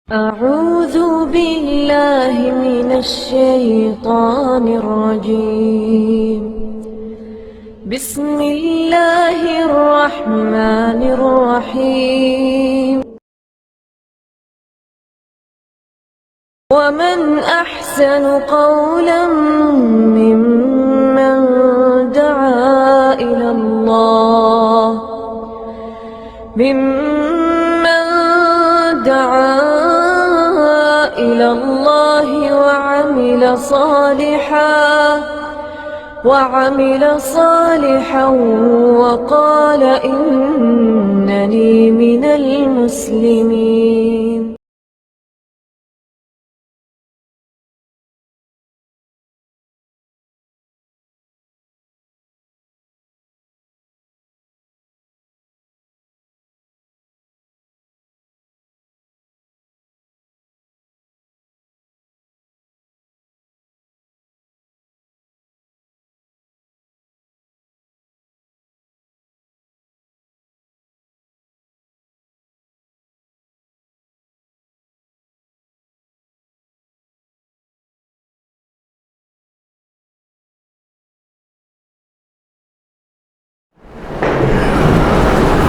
أعوذ بالله من الشيطان الرجيم. بسم الله الرحمن الرحيم. ومن أحسن قولا ممن دعا إلى الله وعمل صالحا وقال إنني من المسلمين.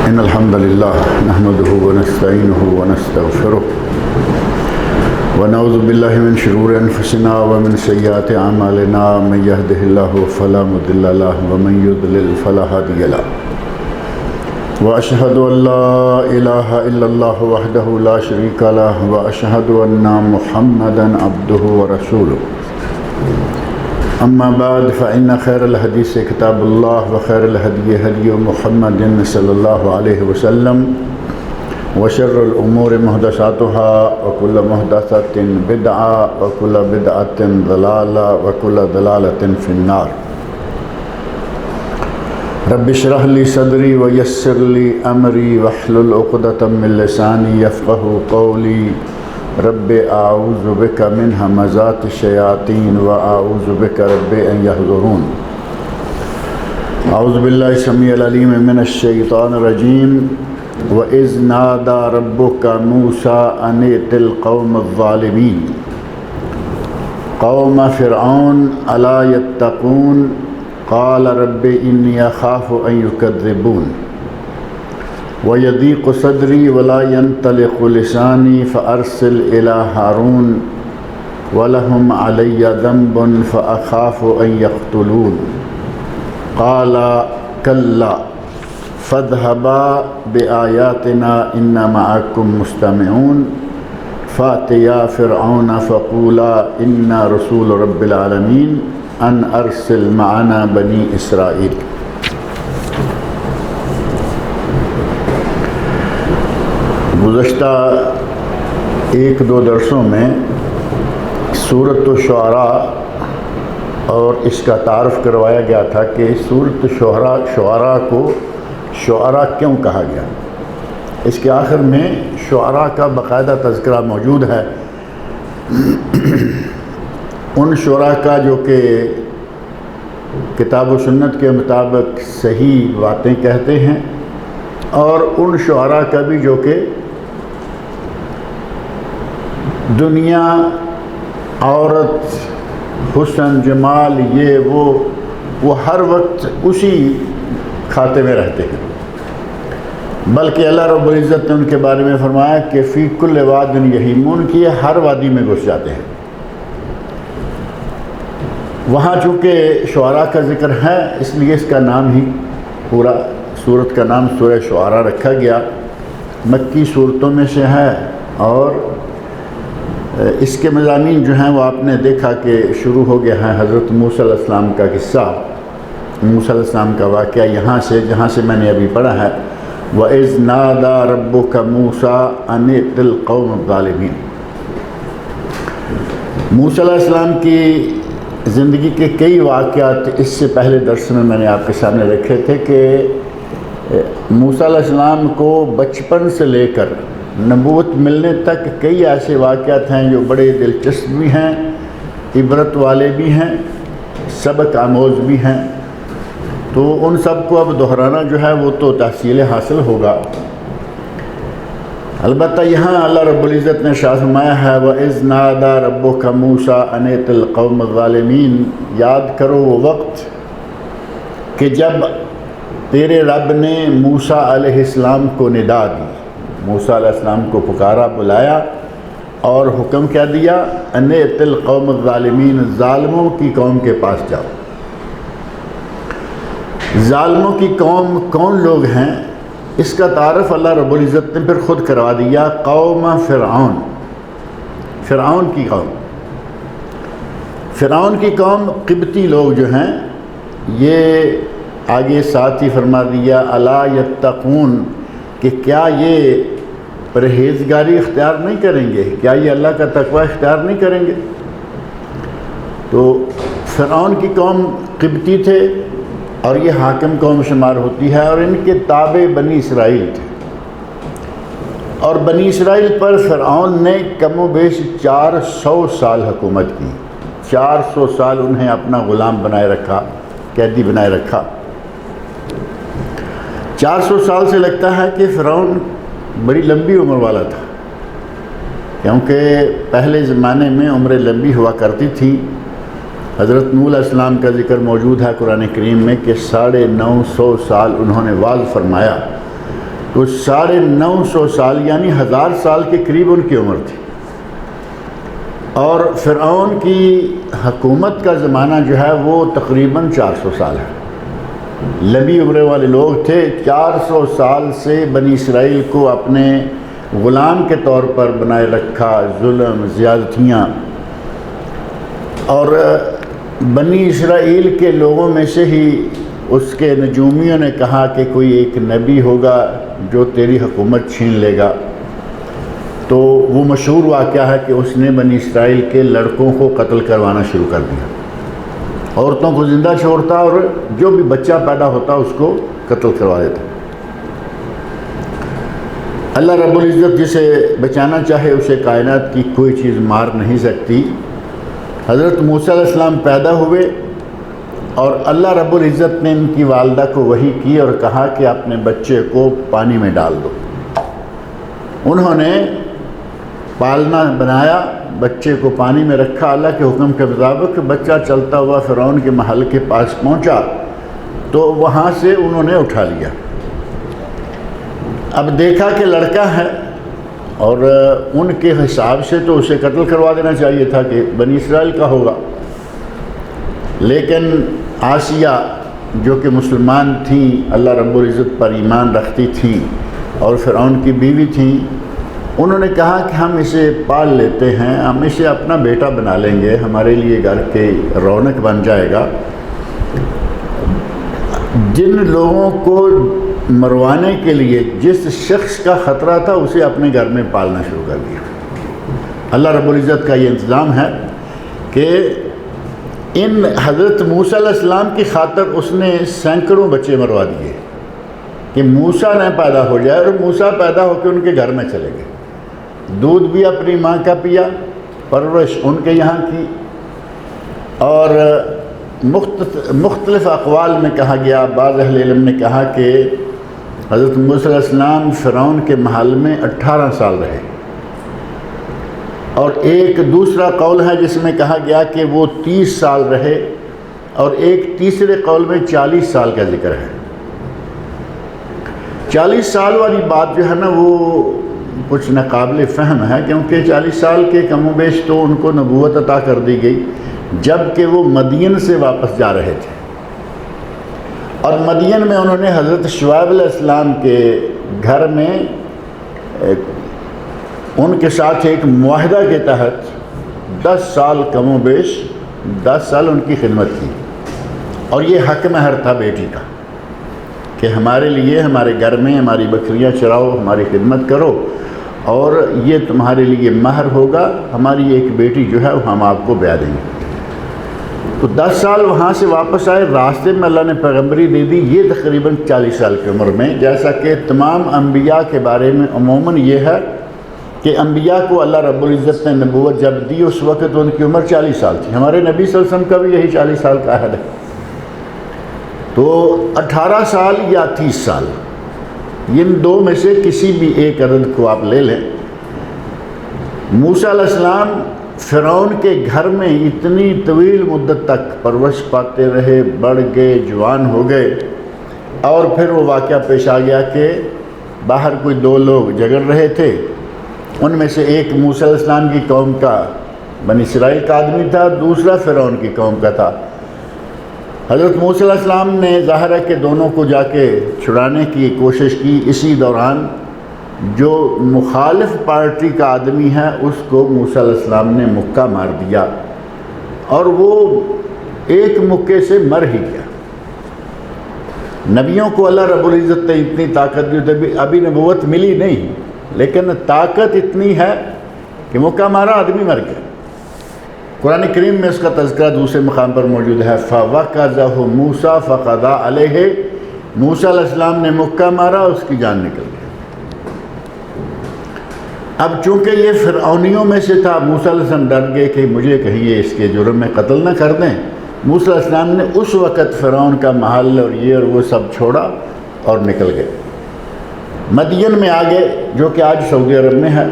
إن الحمد لله نحمده ونستعينه ونستغفره ونعوذ بالله من شرور أنفسنا ومن سيئات أعمالنا من يهده الله فلا مضل له ومن يضلل فلا هادي له وأشهد أن لا إله إلا الله وحده لا شريك له وأشهد أن محمدا عبده ورسوله. أما بعد فإن خير الحديث كتاب الله وخير الهدي هدي محمد صلى الله عليه وسلم وشر الأمور محدثاتها وكل محدثة بدعة وكل بدعة ضلالة وكل ضلالة في النار. رب اشرح لي صدري ويسر لي أمري واحلل عقدة من لساني يفقهوا قولي. رب اعوذ بک من همزات الشیاطین واعوذ بک رب ان یحضرون. اعوذ باللہ السمیع العلیم من الشیطان الرجیم. وَإِذْ نَادَى رَبُّكَ مُوسَىٰ أَنِ ائْتِ الْقَوْمَ الظَّالِمِينَ قَوْمَ فِرْعَوْنَ أَلَا يَتَّقُونَ قَالَ رَبِّ إِنِّي أَخَافُ أَن يُكَذِّبُونِ وَيَضِيقُ صَدْرِي وَلَا يَنطَلِقُ لِسَانِي فَأَرْسِلْ إِلَىٰ هَارُونَ وَلَهُمْ عَلَيَّ ذَنبٌ فَأَخَافُ أَن يَقْتُلُونِ قَالَ كَلَّا فَاذْهَبَا بِآيَاتِنَا إِنَّا مَعَكُمْ مُسْتَمِعُونَ فَأْتِيَا فِرْعَوْنَ فَقُولَا إِنَّا رَسُولُ رَبِّ الْعَالَمِينَ أَنْ أَرْسِلْ مَعَنَا بَنِي إِسْرَائِيلَ. گزشتہ ایک دو درسوں میں سورۃ الشعراء اور اس کا تعارف کروایا گیا تھا کہ سورۃ شعراء کو شعراء کیوں کہا گیا. اس کے آخر میں شعراء کا باقاعدہ تذکرہ موجود ہے، ان شعراء کا جو کہ کتاب و سنت کے مطابق صحیح باتیں کہتے ہیں، اور ان شعراء کا بھی جو کہ دنیا، عورت، حسن، جمال، یہ وہ ہر وقت اسی کھاتے میں رہتے ہیں. بلکہ اللہ رب العزت نے ان کے بارے میں فرمایا کہ فی کل واد یہیمون، کی ہر وادی میں گھس جاتے ہیں. وہاں چونکہ شعراء کا ذکر ہے، اس لیے اس کا نام ہی، پورا سورت کا نام سورہ شعراء رکھا گیا. مکی صورتوں میں سے ہے، اور اس کے مضامین جو ہیں وہ آپ نے دیکھا کہ شروع ہو گیا ہے حضرت موسیٰ علیہ السلام کا قصہ، موسیٰ علیہ السلام کا واقعہ یہاں سے، جہاں سے میں نے ابھی پڑھا ہے. وَإِذْ نَادَى رَبُّكَ مُوسَىٰ أَنِ ائْتِ الْقَوْمَ الظَّالِمِينَ. موسیٰ علیہ السلام کی زندگی کے کئی واقعات اس سے پہلے درس میں نے آپ کے سامنے رکھے تھے کہ موسیٰ علیہ السلام کو بچپن سے لے کر نبوت ملنے تک کئی ایسے واقعات ہیں جو بڑے دلچسپ بھی ہیں، عبرت والے بھی ہیں، سبق آموز بھی ہیں. تو ان سب کو اب دہرانا جو ہے وہ تو تحصیل حاصل ہوگا. البتہ یہاں اللہ رب العزت نے ارشاد فرمایا ہے وَإِذْ نَادَى رَبُّكَ مُوسَىٰ أَنِ ائْتِ الْقَوْمَ الظَّالِمِينَ، یاد کرو وہ وقت کہ جب تیرے رب نے موسیٰ علیہ السلام کو ندا دی، موسیٰ علیہ السلام کو پکارا، بلایا اور حکم کیا دیا، أَنِ ائْتِ الْقَوْمَ الظَّالِمِينَ، ظالموں کی قوم کے پاس جاؤ۔ ظالموں کی قوم کون لوگ ہیں؟ اس کا تعارف اللہ رب العزت نے پھر خود کروا دیا، قوم فرعون، فرعون کی قوم۔ فرعون کی قوم قبطی لوگ جو ہیں، یہ آگے ساتھ ہی فرما دیا الا یتقون، کہ کیا یہ پرہیزگاری اختیار نہیں کریں گے، کیا یہ اللہ کا تقوی اختیار نہیں کریں گے؟ تو فرعون کی قوم قبطی تھے اور یہ حاکم قوم شمار ہوتی ہے، اور ان کے تابع بنی اسرائیل تھے، اور بنی اسرائیل پر فرعون نے کم و بیش 400 سال حکومت کی، 400 سال انہیں اپنا غلام بنائے رکھا، قیدی بنائے رکھا۔ 400 سال سے لگتا ہے کہ فرعون بڑی لمبی عمر والا تھا، کیونکہ پہلے زمانے میں عمریں لمبی ہوا کرتی تھی۔ حضرت نوح علیہ السلام کا ذکر موجود ہے قرآن کریم میں کہ 950 سال انہوں نے وعظ فرمایا، تو 950 سال یعنی 1000 سال کے قریب ان کی عمر تھی۔ اور فرعون کی حکومت کا زمانہ جو ہے وہ تقریباً 400 سال ہے، لمبی عمریں والے لوگ تھے۔ 400 سال سے بنی اسرائیل کو اپنے غلام کے طور پر بنائے رکھا، ظلم، زیادتیاں، اور بنی اسرائیل کے لوگوں میں سے ہی اس کے نجومیوں نے کہا کہ کوئی ایک نبی ہوگا جو تیری حکومت چھین لے گا، تو وہ مشہور واقعہ ہے کہ اس نے بنی اسرائیل کے لڑکوں کو قتل کروانا شروع کر دیا، عورتوں کو زندہ چھوڑتا اور جو بھی بچہ پیدا ہوتا اس کو قتل کروا دیتا۔ اللہ رب العزت جسے بچانا چاہے اسے کائنات کی کوئی چیز مار نہیں سکتی۔ حضرت موسیٰ علیہ السلام پیدا ہوئے اور اللہ رب العزت نے ان کی والدہ کو وحی کی اور کہا کہ اپنے بچے کو پانی میں ڈال دو۔ انہوں نے پالنا بنایا، بچے کو پانی میں رکھا، اللہ کے حکم کے مطابق بچہ چلتا ہوا فرعون کے محل کے پاس پہنچا تو وہاں سے انہوں نے اٹھا لیا۔ اب دیکھا کہ لڑکا ہے اور ان کے حساب سے تو اسے قتل کروا دینا چاہیے تھا کہ بنی اسرائیل کا ہوگا، لیکن آسیہ جو کہ مسلمان تھیں، اللہ رب العزت پر ایمان رکھتی تھیں اور فرعون کی بیوی تھیں، انہوں نے کہا کہ ہم اسے پال لیتے ہیں، ہم اسے اپنا بیٹا بنا لیں گے، ہمارے لیے گھر کے رونق بن جائے گا۔ جن لوگوں کو مروانے کے لیے جس شخص کا خطرہ تھا اسے اپنے گھر میں پالنا شروع کر دیا۔ اللہ رب العزت کا یہ انتظام ہے کہ ان حضرت موسیٰ علیہ السلام کی خاطر اس نے سینکڑوں بچے مروا دیے کہ موسیٰ نہ پیدا ہو جائے، اور موسیٰ پیدا ہو کے ان کے گھر میں چلے گئے۔ دودھ بھی اپنی ماں کا پیا، پرورش ان کے یہاں کی، اور مختلف اقوال میں کہا گیا، بعض اہل علم نے کہا کہ حضرت موسیٰ علیہ السلام فرعون کے محل میں 18 سال رہے، اور ایک دوسرا قول ہے جس میں کہا گیا کہ وہ 30 سال رہے، اور ایک تیسرے قول میں 40 سال کا ذکر ہے۔ 40 سال والی بات جو ہے نا وہ کچھ ناقابل فہم ہے، کیونکہ 40 سال کے کم و بیش تو ان کو نبوت عطا کر دی گئی جب کہ وہ مدین سے واپس جا رہے تھے، اور مدین میں انہوں نے حضرت شعیب علیہ السلام کے گھر میں ان کے ساتھ ایک معاہدہ کے تحت 10 سال کم و بیش 10 سال ان کی خدمت کی، اور یہ حق مہر تھا بیٹی کا کہ ہمارے لیے ہمارے گھر میں ہماری بکریاں چراؤ، ہماری خدمت کرو، اور یہ تمہارے لیے مہر ہوگا، ہماری ایک بیٹی جو ہے وہ ہم آپ کو بیاہ دیں گے۔ تو 10 سال وہاں سے واپس آئے، راستے میں اللہ نے پیغمبری دے دی، یہ تقریباً 40 سال کی عمر میں، جیسا کہ تمام انبیاء کے بارے میں عموماً یہ ہے کہ انبیاء کو اللہ رب العزت نے نبوت جب دی اس وقت ان کی عمر 40 سال تھی۔ ہمارے نبی صلی اللہ علیہ وسلم کا بھی یہی 40 سال کا عہد ہے۔ تو 18 سال یا 30 سال ان دو میں سے کسی بھی ایک عدد کو آپ لے لیں۔ موسیٰ علیہ السلام فرعون کے گھر میں اتنی طویل مدت تک پرورش پاتے رہے، بڑھ گئے، جوان ہو گئے، اور پھر وہ واقعہ پیش آ گیا کہ باہر کوئی دو لوگ جھگڑ رہے تھے، ان میں سے ایک موسیٰ علیہ السلام کی قوم کا، بنی اسرائیل کا آدمی تھا، دوسرا فرعون کی قوم کا تھا۔ حضرت موسیٰ علیہ السلام نے ظاہر ہے کہ دونوں کو جا کے چھڑانے کی کوشش کی۔ اسی دوران جو مخالف پارٹی کا آدمی ہے اس کو موسیٰ علیہ السلام نے مکہ مار دیا، اور وہ ایک مکے سے مر ہی گیا۔ نبیوں کو اللہ رب العزت نے اتنی طاقت دی، ابھی نبوت ملی نہیں، لیکن طاقت اتنی ہے کہ مکہ مارا، آدمی مر گیا۔ قرآن کریم میں اس کا تذکرہ دوسرے مقام پر موجود ہے، فَوَقَذَهُ مُوسَىٰ فَقَضَىٰ عَلَيْهِ، موسیٰ علیہ السلام نے مکہ مارا، اس کی جان نکل گئی۔ اب چونکہ یہ فرعونیوں میں سے تھا، موسیٰ علیہ السلام ڈر گئے کہ مجھے کہیں یہ اس کے جرم میں قتل نہ کر دیں۔ موسیٰ علیہ السلام نے اس وقت فرعون کا محل اور یہ اور وہ سب چھوڑا اور نکل گئے، مدین میں آگے، جو کہ آج سعودی عرب میں ہے،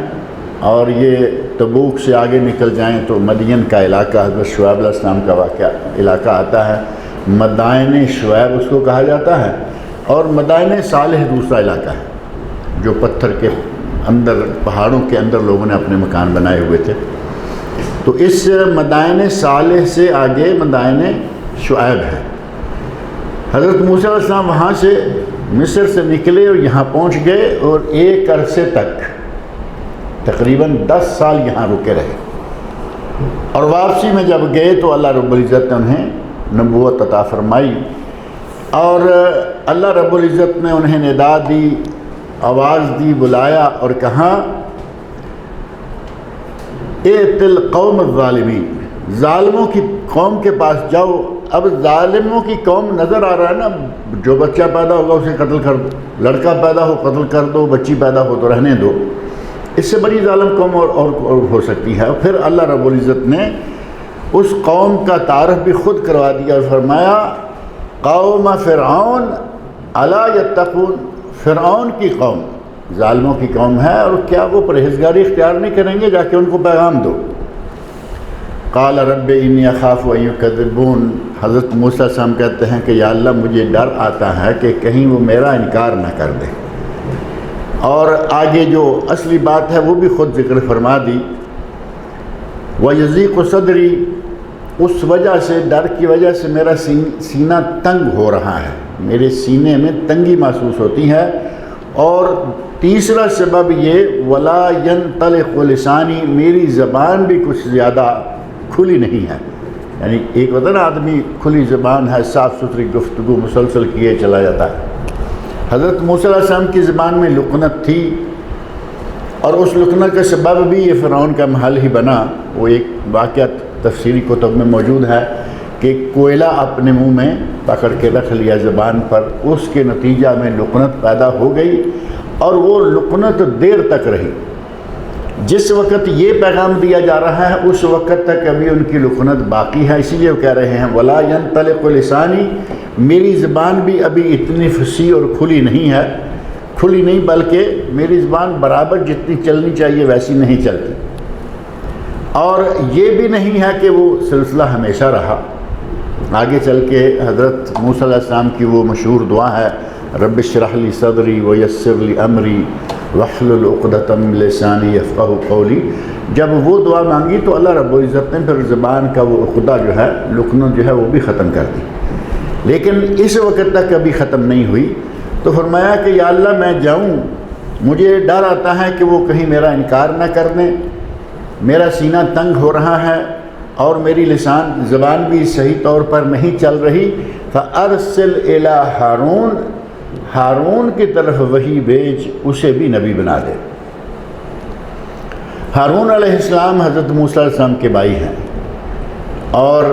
اور یہ تبوک سے آگے نکل جائیں تو مدین کا علاقہ، حضرت شعیب علیہ السلام کا واقعہ علاقہ آتا ہے، مدائن شعیب اس کو کہا جاتا ہے، اور مدائن صالح دوسرا علاقہ ہے جو پتھر کے اندر، پہاڑوں کے اندر لوگوں نے اپنے مکان بنائے ہوئے تھے۔ تو اس مدائن صالح سے آگے مدائن شعیب ہے۔ حضرت موسیٰ علیہ السلام وہاں سے مصر سے نکلے اور یہاں پہنچ گئے، اور ایک عرصے تک تقریباً 10 سال یہاں رکے رہے، اور واپسی میں جب گئے تو اللہ رب العزت نے انہیں نبوت عطا فرمائی، اور اللہ رب العزت نے انہیں ندا دی، آواز دی، بلایا اور کہا ائت القوم الظالمین، ظالموں کی قوم کے پاس جاؤ۔ اب ظالموں کی قوم نظر آ رہا ہے نا، جو بچہ پیدا ہوگا اسے قتل کر دو، لڑکا پیدا ہو قتل کر دو، بچی پیدا ہو تو رہنے دو، اس سے بڑی ظالم قوم اور ہو سکتی ہے۔ پھر اللہ رب العزت نے اس قوم کا تعارف بھی خود کروا دیا اور فرمایا قوم فرعون الا یتقون، فرعون کی قوم ظالموں کی قوم ہے، اور کیا وہ پرہیزگاری اختیار نہیں کریں گے؟ جا کے ان کو پیغام دو۔ قال رب انی اخاف ان یکذبون، حضرت موسیٰ علیہ السلام کہتے ہیں کہ یا اللہ مجھے ڈر آتا ہے کہ کہیں وہ میرا انکار نہ کر دے، اور آگے جو اصلی بات ہے وہ بھی خود ذکر فرما دی، وَيَضِيقُ صَدْرِي، اس وجہ سے، ڈر کی وجہ سے میرا سینہ تنگ ہو رہا ہے، میرے سینے میں تنگی محسوس ہوتی ہے۔ اور تیسرا سبب یہ وَلَا يَنْطَلِقُ لِسَانِي، میری زبان بھی کچھ زیادہ کھلی نہیں ہے، یعنی ایک ہوتا ہے نا آدمی کھلی زبان ہے، صاف ستھری گفتگو مسلسل کیے چلا جاتا ہے۔ حضرت موسیٰ علیہ السلام کی زبان میں لکنت تھی، اور اس لکنت کا سبب بھی یہ فرعون کا محل ہی بنا۔ وہ ایک واقعہ تفسیری کتب میں موجود ہے کہ کوئلہ اپنے منہ میں پکڑ کے رکھ لیا زبان پر، اس کے نتیجہ میں لکنت پیدا ہو گئی، اور وہ لکنت دیر تک رہی۔ جس وقت یہ پیغام دیا جا رہا ہے اس وقت تک ابھی ان کی لکنت باقی ہے، اسی لیے وہ کہہ رہے ہیں وَلَا يَنْطَلِقُ لِسَانِي، میری زبان بھی ابھی اتنی فصیح اور کھلی نہیں ہے، کھلی نہیں بلکہ میری زبان برابر جتنی چلنی چاہیے ویسی نہیں چلتی، اور یہ بھی نہیں ہے کہ وہ سلسلہ ہمیشہ رہا۔ آگے چل کے حضرت موسیٰ علیہ السلام کی وہ مشہور دعا ہے رب اشرح لی صدری ویسر لی امری واحلل عقدۃ من لسانی یفقہوا قولی، جب وہ دعا مانگی تو اللہ رب العزت نے پھر زبان کا وہ عقدہ جو ہے، لکنت جو ہے وہ بھی ختم کر دی، لیکن اس وقت تک ابھی ختم نہیں ہوئی۔ تو فرمایا کہ یا اللہ میں جاؤں، مجھے ڈر آتا ہے کہ وہ کہیں میرا انکار نہ کر دیں، میرا سینہ تنگ ہو رہا ہے، اور میری زبان بھی صحیح طور پر نہیں چل رہی، فَأَرْسِلْ إِلَىٰ ہارون، ہارون کی طرف وحی بھیج، اسے بھی نبی بنا دے۔ ہارون علیہ السلام حضرت موسیٰ علیہ السلام کے بھائی ہیں، اور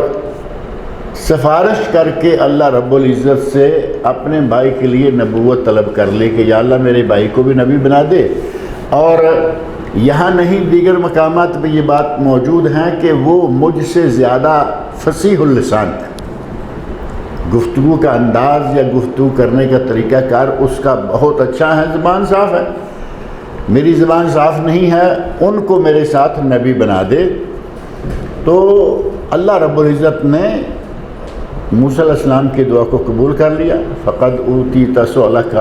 سفارش کر کے اللہ رب العزت سے اپنے بھائی کے لیے نبوت طلب کر لی کہ یا اللہ میرے بھائی کو بھی نبی بنا دے۔ اور یہاں نہیں دیگر مقامات پہ یہ بات موجود ہیں کہ وہ مجھ سے زیادہ فصیح اللسان ہے، گفتگو کا انداز یا گفتگو کرنے کا طریقہ کار اس کا بہت اچھا ہے، زبان صاف ہے، میری زبان صاف نہیں ہے، ان کو میرے ساتھ نبی بنا دے۔ تو اللہ رب العزت نے موسیٰ علیہ السلام کی دعا کو قبول کر لیا۔ فقد اوتیت سؤلک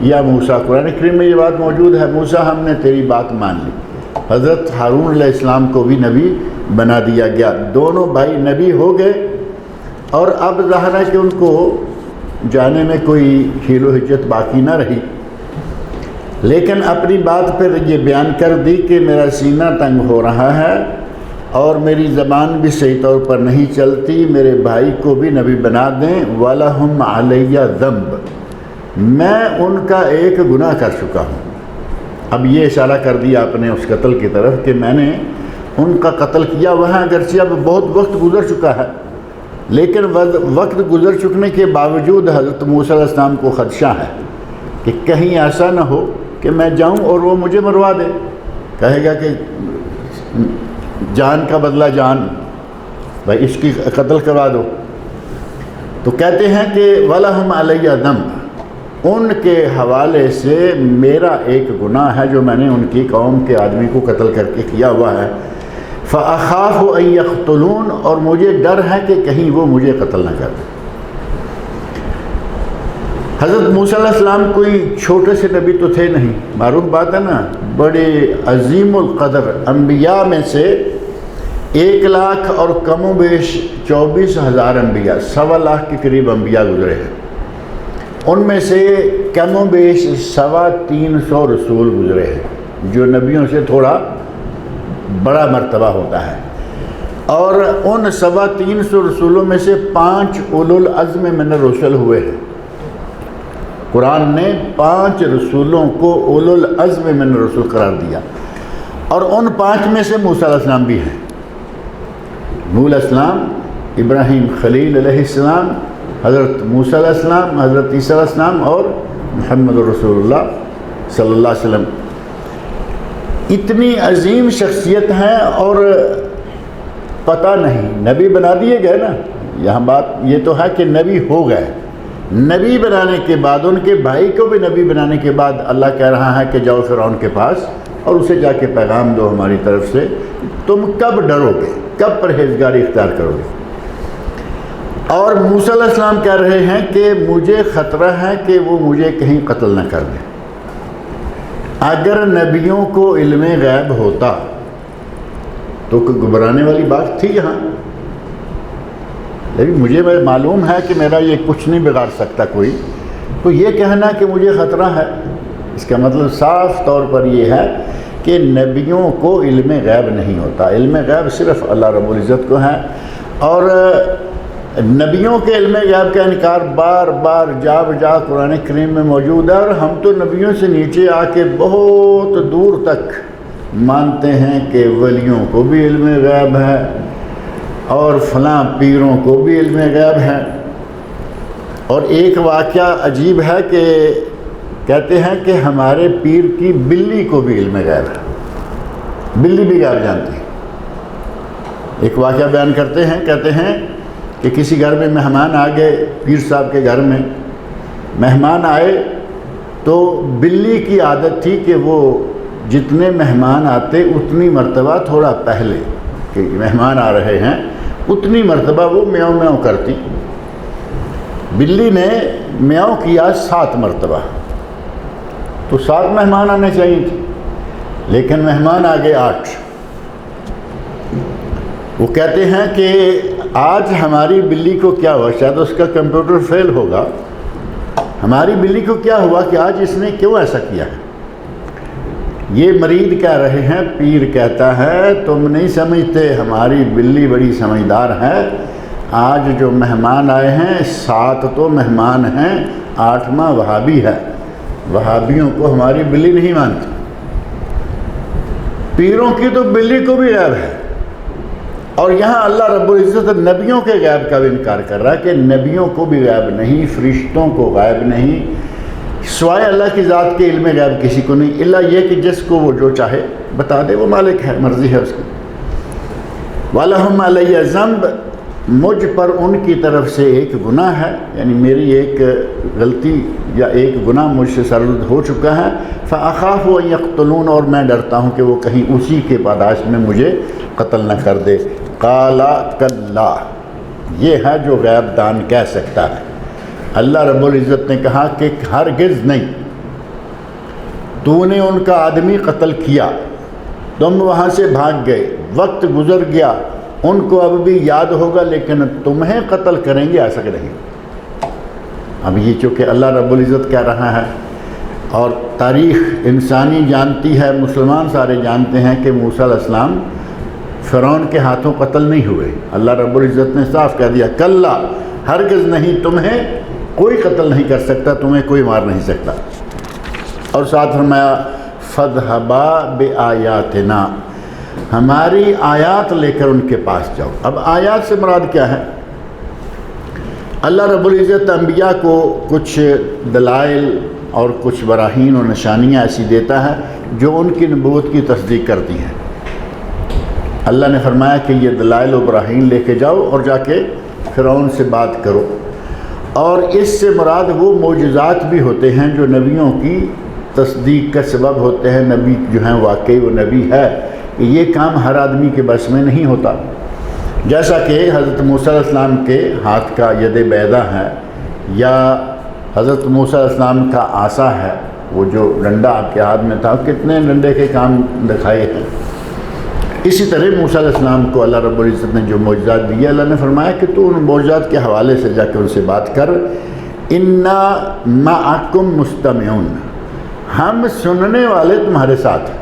یا موسیٰ، قرآن کریم میں یہ بات موجود ہے، موسیٰ ہم نے تیری بات مان لی۔ حضرت ہارون علیہ السلام کو بھی نبی بنا دیا گیا، دونوں بھائی نبی ہو گئے، اور اب ظاہر ہے کہ ان کو جانے میں کوئی حیل و حجت باقی نہ رہی، لیکن اپنی بات پھر یہ بیان کر دی کہ میرا سینہ تنگ ہو رہا ہے اور میری زبان بھی صحیح طور پر نہیں چلتی، میرے بھائی کو بھی نبی بنا دیں۔ وَلَهُمْ عَلَيَّ ذَنْبٌ، میں ان کا ایک گناہ کر چکا ہوں۔ اب یہ اشارہ کر دیا آپ نے اس قتل کی طرف کہ میں نے ان کا قتل کیا، وہاں اگرچہ اب بہت وقت گزر چکا ہے، لیکن وقت گزر چکنے کے باوجود حضرت موسیٰ علیہ السلام کو خدشہ ہے کہ کہیں ایسا نہ ہو کہ میں جاؤں اور وہ مجھے مروا دے، کہے گا کہ جان کا بدلہ جان، بھائی اس کی قتل کروا دو۔ تو کہتے ہیں کہ وَلَهُمْ عَلَيَّ ذَنْبٌ، ان کے حوالے سے میرا ایک گناہ ہے جو میں نے ان کی قوم کے آدمی کو قتل کر کے کیا ہوا ہے۔ فَأَخَافُ أَن يَقْتُلُونَ، اور مجھے ڈر ہے کہ کہیں وہ مجھے قتل نہ کر دیں۔ حضرت موسیٰ علیہ السلام کوئی چھوٹے سے نبی تو تھے نہیں، معروف بات ہے نا، بڑے عظیم القدر انبیاء میں سے 1,00,000 اور کم و بیش 24,000 انبیاء، 1.25 کے قریب انبیاء گزرے ہیں، ان میں سے کم و بیش 350 رسول گزرے ہیں، جو نبیوں سے تھوڑا بڑا مرتبہ ہوتا ہے، اور ان 350 رسولوں میں سے 5 اولو العزم من الرسل ہوئے ہیں۔ قرآن نے 5 رسولوں کو اولو العزم من الرسل قرار دیا، اور ان 5 میں سے موسیٰ علیہ السلام بھی ہیں۔ نوح علیہ السلام، ابراہیم خلیل علیہ السلام، حضرت موسیٰ علیہ السلام، حضرت عیسیٰ علیہ السلام، اور محمد رسول اللہ صلی اللہ علیہ وسلم۔ اتنی عظیم شخصیت ہیں، اور پتہ نہیں نبی بنا دیے گئے نا، یہاں بات یہ تو ہے کہ نبی ہو گئے، نبی بنانے کے بعد ان کے بھائی کو بھی نبی بنانے کے بعد اللہ کہہ رہا ہے کہ جاؤ فرعون کے پاس اور اسے جا کے پیغام دو ہماری طرف سے، تم کب ڈرو گے، کب پرہیزگاری اختیار کرو گے۔ اور موسیٰ علیہ السلام کہہ رہے ہیں کہ مجھے خطرہ ہے کہ وہ مجھے کہیں قتل نہ کر دیں۔ اگر نبیوں کو علم غیب ہوتا تو کوئی گھبرانے والی بات تھی یہاں، لیکن مجھے معلوم ہے کہ میرا یہ کچھ نہیں بگاڑ سکتا کوئی، تو یہ کہنا کہ مجھے خطرہ ہے، اس کا مطلب صاف طور پر یہ ہے کہ نبیوں کو علم غیب نہیں ہوتا، علم غیب صرف اللہ رب العزت کو ہے۔ اور نبیوں کے علم غیب کا انکار بار بار جا بجا قرآن کریم میں موجود ہے، اور ہم تو نبیوں سے نیچے آ کے بہت دور تک مانتے ہیں کہ ولیوں کو بھی علم غیب ہے اور فلاں پیروں کو بھی علم غیب ہے۔ اور ایک واقعہ عجیب ہے کہ کہتے ہیں کہ ہمارے پیر کی بلی کو بھی علم غیب ہے، بلی بھی غیب جانتی ہے۔ ایک واقعہ بیان کرتے ہیں، کہتے ہیں کہ کسی گھر میں مہمان آ گئے، پیر صاحب کے گھر میں مہمان آئے تو بلی کی عادت تھی کہ وہ جتنے مہمان آتے اتنی مرتبہ تھوڑا پہلے کہ مہمان آ رہے ہیں اتنی مرتبہ وہ میاؤں میاؤں کرتی۔ بلی نے میاؤں کیا 7 مرتبہ، تو 7 مہمان آنے چاہیے تھے، لیکن مہمان آ گئے 8۔ وہ کہتے ہیں کہ آج ہماری بلی کو کیا ہوا، شاید اس کا کمپیوٹر فیل ہوگا، ہماری بلی کو کیا ہوا کہ آج اس نے کیوں ایسا کیا ہے۔ یہ مرید کہہ رہے ہیں، پیر کہتا ہے تم نہیں سمجھتے، ہماری بلی بڑی سمجھدار ہے، آج جو مہمان آئے ہیں 7 تو مہمان ہیں، 8واں وہابی ہے، وہابیوں کو ہماری بلی نہیں مانتی۔ پیروں کی تو بلی کو بھی غیب ہے، اور یہاں اللہ رب العزت نبیوں کے غیب کا بھی انکار کر رہا ہے کہ نبیوں کو بھی غیب نہیں، فرشتوں کو غیب نہیں، سوائے اللہ کی ذات کے علم غیب کسی کو نہیں، الا یہ کہ جس کو وہ جو چاہے بتا دے، وہ مالک ہے، مرضی ہے اس کی۔ وَلَهُمْ عَلَيَّ ذَنْبٌ، مجھ پر ان کی طرف سے ایک گناہ ہے، یعنی میری ایک غلطی یا ایک گناہ مجھ سے سرزد ہو چکا ہے، فَأَخَافُ أَن يَقْتُلُونَ، اور میں ڈرتا ہوں کہ وہ کہیں اسی کے پاداش میں مجھے قتل نہ کر دے۔ قَالَ كَلَّا، یہ ہے جو غیب دان کہہ سکتا ہے۔ اللہ رب العزت نے کہا کہ ہرگز نہیں، تو نے ان کا آدمی قتل کیا، تم وہاں سے بھاگ گئے، وقت گزر گیا، ان کو اب بھی یاد ہوگا، لیکن تمہیں قتل کریں گے ایسا نہیں۔ اب یہ چونکہ اللہ رب العزت کہہ رہا ہے اور تاریخ انسانی جانتی ہے، مسلمان سارے جانتے ہیں کہ موسیٰ علیہ السلام فرعون کے ہاتھوں قتل نہیں ہوئے۔ اللہ رب العزت نے صاف کہہ دیا کلا، ہرگز نہیں، تمہیں کوئی قتل نہیں کر سکتا، تمہیں کوئی مار نہیں سکتا۔ اور ساتھ فرمایا فَاذْهَبَا بِآيَاتِنَا، ہماری آیات لے کر ان کے پاس جاؤ۔ اب آیات سے مراد کیا ہے؟ اللہ رب العزت انبیاء کو کچھ دلائل اور کچھ براہین اور نشانیاں ایسی دیتا ہے جو ان کی نبوت کی تصدیق کرتی ہیں۔ اللہ نے فرمایا کہ یہ دلائل و براہین لے کے جاؤ اور جا کے فرعون سے بات کرو، اور اس سے مراد وہ معجزات بھی ہوتے ہیں جو نبیوں کی تصدیق کا سبب ہوتے ہیں۔ نبی جو ہیں واقعی وہ نبی ہے، یہ کام ہر آدمی کے بس میں نہیں ہوتا۔ جیسا کہ حضرت موسیٰ علیہ السلام کے ہاتھ کا ید بیضا ہے، یا حضرت موسیٰ علیہ السلام کا عصا ہے، وہ جو ڈنڈا آپ کے ہاتھ میں تھا، کتنے ڈنڈے کے کام دکھائے ہیں۔ اسی طرح موسیٰ علیہ السلام کو اللہ رب العزت نے جو معجزات دیے، اللہ نے فرمایا کہ تو ان معجزات کے حوالے سے جا کے ان سے بات کر، اِنَّا مَعَكُمْ مُسْتَمِعُونَ، ہم سننے والے تمہارے ساتھ ہیں۔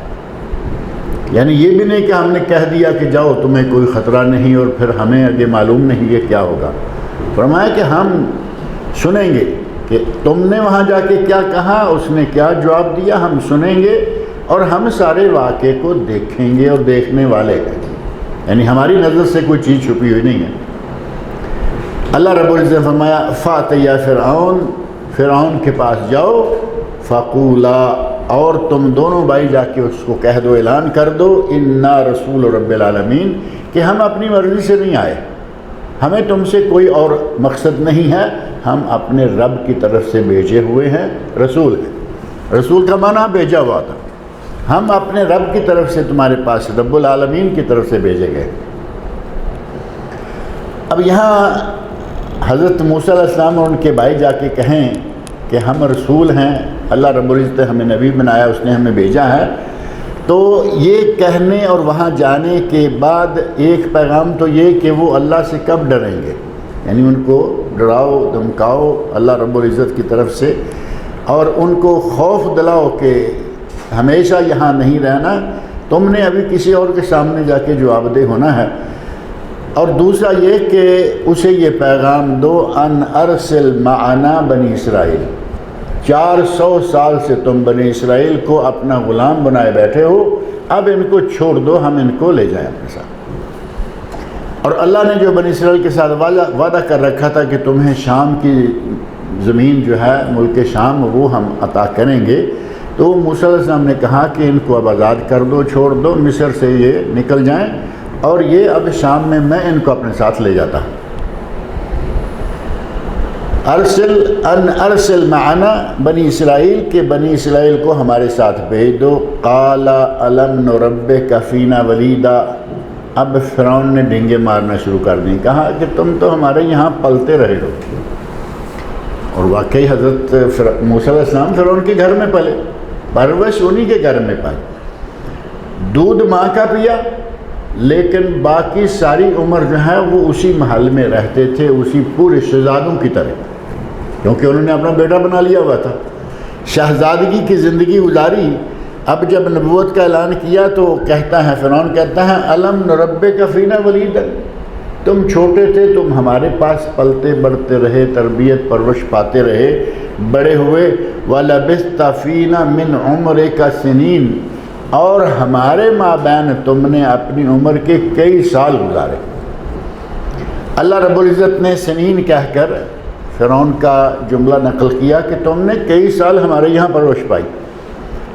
یعنی یہ بھی نہیں کہ ہم نے کہہ دیا کہ جاؤ تمہیں کوئی خطرہ نہیں اور پھر ہمیں آگے معلوم نہیں یہ کیا ہوگا۔ فرمایا کہ ہم سنیں گے کہ تم نے وہاں جا کے کیا کہا، اس نے کیا جواب دیا، ہم سنیں گے اور ہم سارے واقعے کو دیکھیں گے اور دیکھنے والے ہیں، یعنی ہماری نظر سے کوئی چیز چھپی ہوئی نہیں ہے۔ اللہ رب العزت نے فرمایا فَأْتِيَا فِرْعَوْنَ، فرعون کے پاس جاؤ، فَقُولَا، اور تم دونوں بھائی جا کے اس کو کہہ دو، اعلان کر دو، اِنَّا رَسُولُ رَبِّ الْعَالَمِينَ، کہ ہم اپنی مرضی سے نہیں آئے، ہمیں تم سے کوئی اور مقصد نہیں ہے، ہم اپنے رب کی طرف سے بھیجے ہوئے ہیں، رسول ہیں۔ رسول کا معنی بھیجا ہوا تھا، ہم اپنے رب کی طرف سے تمہارے پاس، رب العالمین کی طرف سے بھیجے گئے۔ اب یہاں حضرت موسیٰ علیہ السلام اور ان کے بھائی جا کے کہیں کہ ہم رسول ہیں، اللہ رب العزت نے ہمیں نبی بنایا، اس نے ہمیں بھیجا ہے، تو یہ کہنے اور وہاں جانے کے بعد ایک پیغام تو یہ کہ وہ اللہ سے کب ڈریں گے، یعنی ان کو ڈراؤ دھمکاؤ اللہ رب العزت کی طرف سے، اور ان کو خوف دلاؤ کہ ہمیشہ یہاں نہیں رہنا، تم نے ابھی کسی اور کے سامنے جا کے جواب دہ ہونا ہے۔ اور دوسرا یہ کہ اسے یہ پیغام دو ان ارسل معنا بنی اسرائیل، 400 سال سے تم بنی اسرائیل کو اپنا غلام بنائے بیٹھے ہو، اب ان کو چھوڑ دو، ہم ان کو لے جائیں اپنے ساتھ۔ اور اللہ نے جو بنی اسرائیل کے ساتھ وعدہ کر رکھا تھا کہ تمہیں شام کی زمین جو ہے ملک شام وہ ہم عطا کریں گے، تو موسیٰ علیہ السلام نے کہا کہ ان کو اب آزاد کر دو، چھوڑ دو، مصر سے یہ نکل جائیں، اور یہ اب شام میں ان کو اپنے ساتھ لے جاتا ہوں۔ ارسل معنا بنی اسرائیل، کے بنی اسرائیل کو ہمارے ساتھ بھیج دو۔ قال الم نربک فینا ولیدا، اب فرعون نے ڈینگے مارنا شروع کر دیں، کہا کہ تم تو ہمارے یہاں پلتے رہے ہو۔ اور واقعی حضرت موسیٰ علیہ السلام فرعون کے گھر میں پلے، پرورش انہی کے گھر میں پائی، دودھ ماں کا پیا، لیکن باقی ساری عمر جو ہے وہ اسی محل میں رہتے تھے، اسی پورے شہزادوں کی طرح، کیونکہ انہوں نے اپنا بیٹا بنا لیا ہوا تھا، شہزادگی کی زندگی گزاری۔ اب جب نبوت کا اعلان کیا تو کہتا ہے فرعون کہتا ہے الم نربک فینا ولیدا، تم چھوٹے تھے، تم ہمارے پاس پلتے بڑھتے رہے، تربیت پرورش پاتے رہے، بڑے ہوئے، وَلَبِثْتَ فِينَا مِنْ عُمْرِكَ سِنِينَ، اور ہمارے مابین تم نے اپنی عمر کے کئی سال گزارے۔ اللہ رب العزت نے سنین کہہ کر فرعون کا جملہ نقل کیا کہ تم نے کئی سال ہمارے یہاں پرورش پائی۔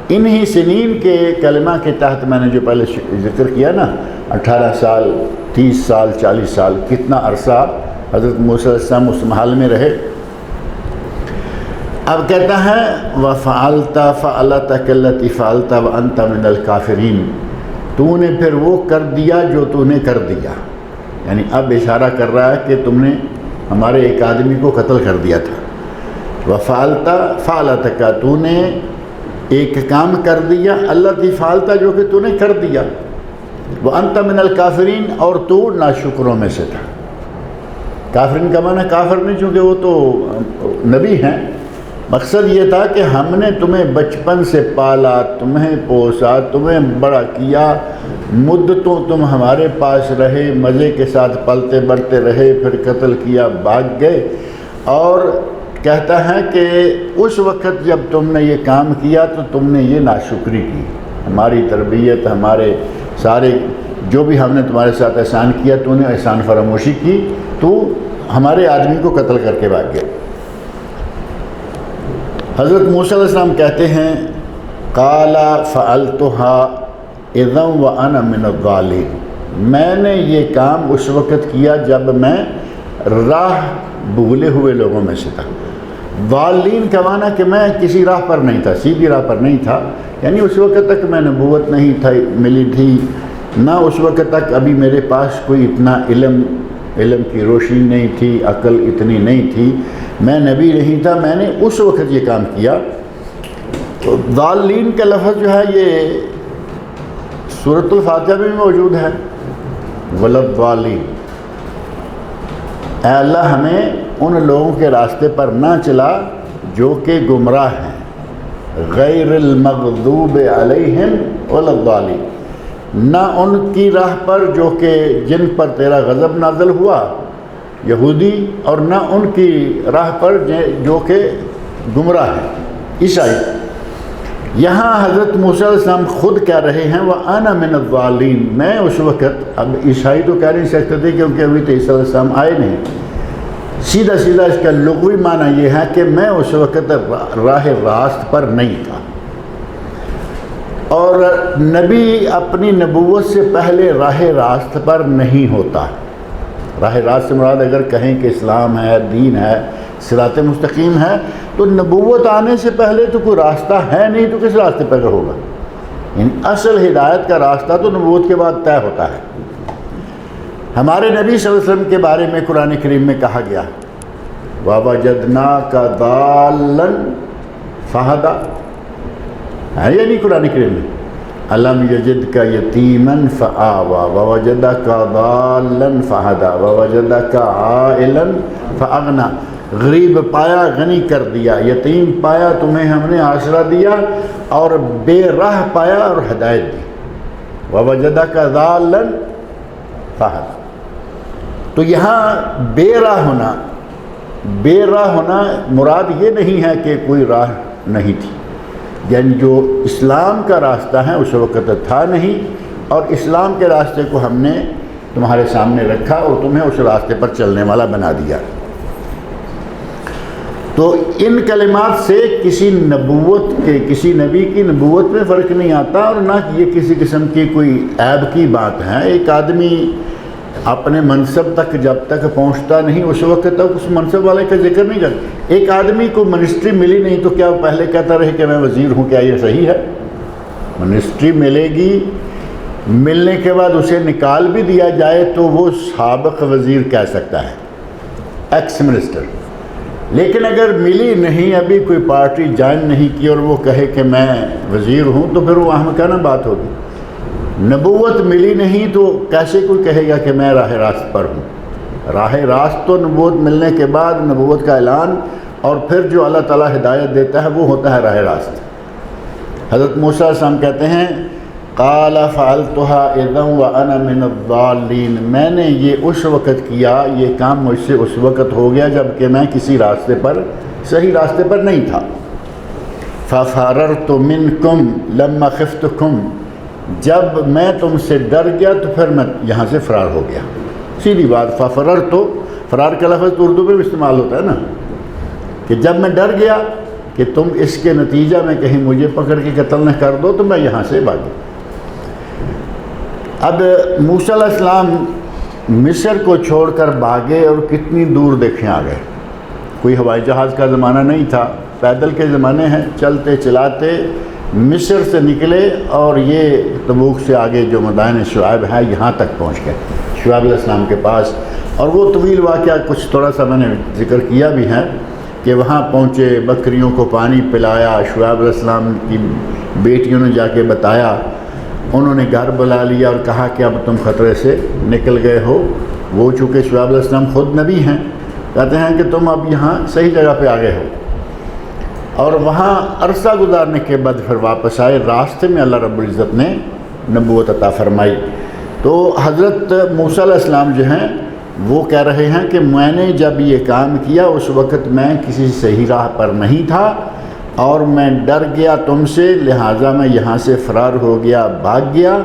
انہی سنین کے کلمہ کے تحت میں نے جو پہلے ذکر کیا نا، 18 سال 30 سال 40 سال کتنا عرصہ حضرت موسیٰ علیہ السلام اس محل میں رہے۔ اب کہتا ہے وَفَعَلْتَ فَعَلَتَكَ الَّتِي فَعَلْتَ وَأَنْتَ مِنَ الْكَافِرِينَ، تو نے پھر وہ کر دیا جو تو نے کر دیا، یعنی اب اشارہ کر رہا ہے کہ تم نے ہمارے ایک آدمی کو قتل کر دیا تھا۔ وَفَعَلْتَ فَعَلَتَكَ، تو نے ایک کام کر دیا، الَّتِي فَعَلْتَ جو کہ تو نے کر دیا، وَأَنْتَ مِنَ الْكَافِرِينَ اور تو ناشکروں میں سے تھا۔ کافرین کا معنی کافر نہیں، چونکہ وہ تو نبی ہیں، مقصد یہ تھا کہ ہم نے تمہیں بچپن سے پالا، تمہیں پوسا، تمہیں بڑا کیا، مدتوں تم ہمارے پاس رہے، مزے کے ساتھ پلتے بڑھتے رہے، پھر قتل کیا، بھاگ گئے۔ اور کہتا ہے کہ اس وقت جب تم نے یہ کام کیا تو تم نے یہ ناشکری کی، ہماری تربیت، ہمارے سارے جو بھی ہم نے تمہارے ساتھ احسان کیا تو نے احسان فراموشی کی، تو ہمارے آدمی کو قتل کر کے بھاگ گئے۔ حضرت موسیٰ علیہ السلام کہتے ہیں قال فعلتها اذا وانا من الضالین، میں نے یہ کام اس وقت کیا جب میں راہ بھولے ہوئے لوگوں میں سے تھا۔ ضالین کا معنی کہ میں کسی راہ پر نہیں تھا، سیدھی راہ پر نہیں تھا، یعنی اس وقت تک میں نبوت نہیں تھا ملی تھی، نہ اس وقت تک ابھی میرے پاس کوئی اتنا علم کی روشنی نہیں تھی، عقل اتنی نہیں تھی، میں نبی نہیں تھا، میں نے اس وقت یہ کام کیا۔ تو ضالین کا لفظ جو ہے یہ سورۃ الفاتحہ میں بھی موجود ہے، وَلَضَّالِينَ، اے اللہ ہمیں ان لوگوں کے راستے پر نہ چلا جو کہ گمراہ ہیں، غیر المغضوب علیہم وَلَضَّالِينَ، نہ ان کی راہ پر جو کہ جن پر تیرا غضب نازل ہوا یہودی، اور نہ ان کی راہ پر جو کہ گمراہ ہیں عیسائی۔ یہاں حضرت موسیٰ علیہ السلام خود کہہ رہے ہیں وَأَنَا مِنَ الضَّالِينَ، میں اس وقت، اب عیسائی تو کہہ نہیں سکتے تھے کیونکہ ابھی تو عیسیٰ علیہ السلام آئے نہیں، سیدھا اس کا لغوی معنی یہ ہے کہ میں اس وقت راہ راست پر نہیں تھا۔ اور نبی اپنی نبوت سے پہلے راہ راست پر نہیں ہوتا۔ راہ راست سے مراد اگر کہیں کہ اسلام ہے، دین ہے، صراط مستقیم ہے، تو نبوت آنے سے پہلے تو کوئی راستہ ہے نہیں، تو کس راستے پر ہوگا؟ یعنی اصل ہدایت کا راستہ تو نبوت کے بعد طے ہوتا ہے۔ ہمارے نبی صلی اللہ علیہ وسلم کے بارے میں قرآن کریم میں کہا گیا وَوَجَدْنَاكَ ضَالًّا فَهَدَىٰ، ہے یا نہیں قرآن کریم میں؟ أَلَمْ يَجِدْكَ يَتِيمًا فَآوَىٰ وَوَجَدَكَ ضَالًّا فَهَدَىٰ وَوَجَدَكَ عَائِلًا فَأَغْنَىٰ، غریب پایا غنی کر دیا، یتیم پایا تمہیں ہم نے آسرا دیا، اور بے راہ پایا اور ہدایت دی۔ وَوَجَدَكَ ضَالًّا فَهَدَىٰ، تو یہاں بے راہ ہونا مراد یہ نہیں ہے کہ کوئی راہ نہیں تھی، یعنی جو اسلام کا راستہ ہے اس وقت تھا نہیں، اور اسلام کے راستے کو ہم نے تمہارے سامنے رکھا اور تمہیں اس راستے پر چلنے والا بنا دیا۔ تو ان کلمات سے کسی نبی کی نبوت میں فرق نہیں آتا، اور نہ یہ کسی قسم کی کوئی عیب کی بات ہے۔ ایک آدمی اپنے منصب تک جب تک پہنچتا نہیں اس وقت تک اس منصب والے کا ذکر نہیں کرتا۔ ایک آدمی کو منسٹری ملی نہیں تو کیا پہلے کہتا رہے کہ میں وزیر ہوں؟ کیا یہ صحیح ہے؟ منسٹری ملے گی، ملنے کے بعد اسے نکال بھی دیا جائے تو وہ سابق وزیر کہہ سکتا ہے، ایکس منسٹر۔ لیکن اگر ملی نہیں، ابھی کوئی پارٹی جوائن نہیں کی، اور وہ کہے کہ میں وزیر ہوں، تو پھر وہ احمقانہ بات ہوگی۔ نبوت ملی نہیں تو کیسے کوئی کہے گا کہ میں راہ راست پر ہوں؟ راہ راست تو نبوت ملنے کے بعد نبوت کا اعلان، اور پھر جو اللہ تعالیٰ ہدایت دیتا ہے وہ ہوتا ہے راہ راست۔ حضرت موسیٰ علیہ السلام کہتے ہیں قال فعلتها اذا وانا من الضالین، میں نے یہ اس وقت کیا، یہ کام مجھ سے اس وقت ہو گیا جب کہ میں کسی راستے پر، صحیح راستے پر نہیں تھا۔ ففررت منکم لما خفتکم، جب میں تم سے ڈر گیا تو پھر میں یہاں سے فرار ہو گیا۔ سیدھی بات، ففررت، فرار کا لفظ تو اردو میں بھی استعمال ہوتا ہے نا، کہ جب میں ڈر گیا کہ تم اس کے نتیجہ میں کہیں مجھے پکڑ کے قتل نہ کر دو، تو میں یہاں سے بھاگا۔ اب موسیٰ علیہ السلام مصر کو چھوڑ کر بھاگے اور کتنی دور دیکھیں آ گئے. کوئی ہوائی جہاز کا زمانہ نہیں تھا، پیدل کے زمانے ہیں. چلتے چلاتے مصر سے نکلے اور یہ تبوک سے آگے جو مدائن شعیب ہے یہاں تک پہنچ گئے، شعیب علیہ السلام کے پاس. اور وہ طویل واقعہ کچھ تھوڑا سا میں نے ذکر کیا بھی ہے کہ وہاں پہنچے، بکریوں کو پانی پلایا. شعیب علیہ السلام کی بیٹیوں نے جا کے بتایا، انہوں نے گھر بلا لیا اور کہا کہ اب تم خطرے سے نکل گئے ہو. وہ چونکہ شعیب علیہ السلام خود نبی ہیں، کہتے ہیں کہ تم اب یہاں صحیح جگہ پہ آ گئے ہو. اور وہاں عرصہ گزارنے کے بعد پھر واپس آئے. راستے میں اللہ رب العزت نے نبوت عطا فرمائی. تو حضرت موسیٰ علیہ السلام جو ہیں وہ کہہ رہے ہیں کہ میں نے جب یہ کام کیا اس وقت میں کسی صحیح راہ پر نہیں تھا اور میں ڈر گیا تم سے، لہٰذا میں یہاں سے فرار ہو گیا، بھاگ گیا.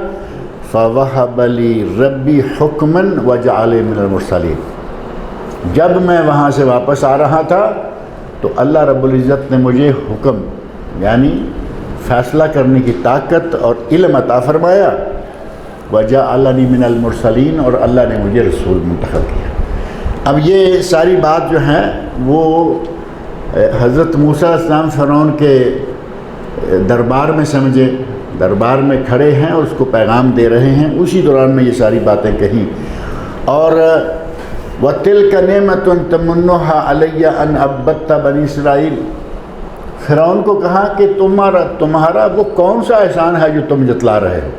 فَوَهَبَ لِي رَبِّي حُكْمًا وَجَعَلَنِي مِنَ الْمُرْسَلِينَ. جب میں وہاں سے واپس آ رہا تھا تو اللہ رب العزت نے مجھے حکم یعنی فیصلہ کرنے کی طاقت اور علم عطا فرمایا. وَجَعَلَنِي مِنَ الْمُرْسَلِينَ، اور اللہ نے مجھے رسول منتخب کیا. اب یہ ساری بات جو ہے وہ حضرت موسیٰ علیہ السلام فرعون کے دربار میں سمجھے، دربار میں کھڑے ہیں اور اس کو پیغام دے رہے ہیں. اسی دوران میں یہ ساری باتیں کہیں. اور وَتِلْكَ نِعْمَةٌ تَمُنُّهَا عَلَيَّ أَنْ عَبَّدْتَ بَنِي اسرائیل. فرعون کو کہا کہ تمہارا وہ کون سا احسان ہے جو تم جتلا رہے ہو؟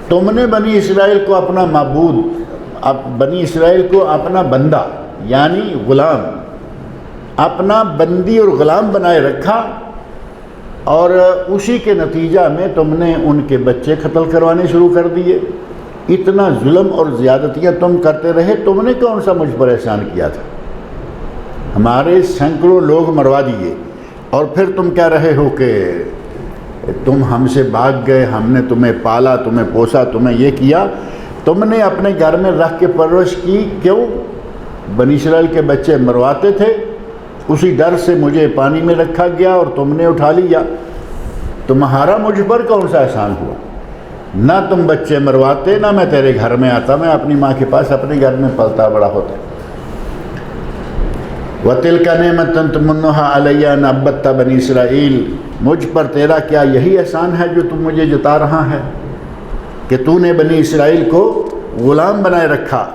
تم نے بنی اسرائیل کو اپنا معبود، بنی اسرائیل کو اپنا بندہ یعنی غلام، اپنا بندی اور غلام بنائے رکھا، اور اسی کے نتیجہ میں تم نے ان کے بچے قتل کروانے شروع کر دیے. اتنا ظلم اور زیادتیاں تم کرتے رہے. تم نے کون سا مجھ پر احسان کیا تھا؟ ہمارے سینکڑوں لوگ مروا دیے، اور پھر تم کہہ رہے ہو کہ تم ہم سے بھاگ گئے، ہم نے تمہیں پالا، تمہیں پوسا، تمہیں یہ کیا. تم نے اپنے گھر میں رکھ کے پرورش کی. کیوں؟ بنی اسرائیل کے بچے مرواتے تھے، اسی ڈر سے مجھے پانی میں رکھا گیا اور تم نے اٹھا لیا. تمہارا مجھ پر کون سا احسان ہوا؟ نہ تم بچے مرواتے، نہ میں تیرے گھر میں آتا، میں اپنی ماں کے پاس اپنے گھر میں پلتا بڑا ہوتا. وَتِلْكَ نِعْمَةٌ تَمُنُّهَا عَلَيَّ أَنْ عَبَّدْتَ بَنِي اسرائیل. مجھ پر تیرا کیا یہی احسان ہے جو تم مجھے جتا رہا ہے کہ تو نے بنی اسرائیل کو غلام بنائے رکھا.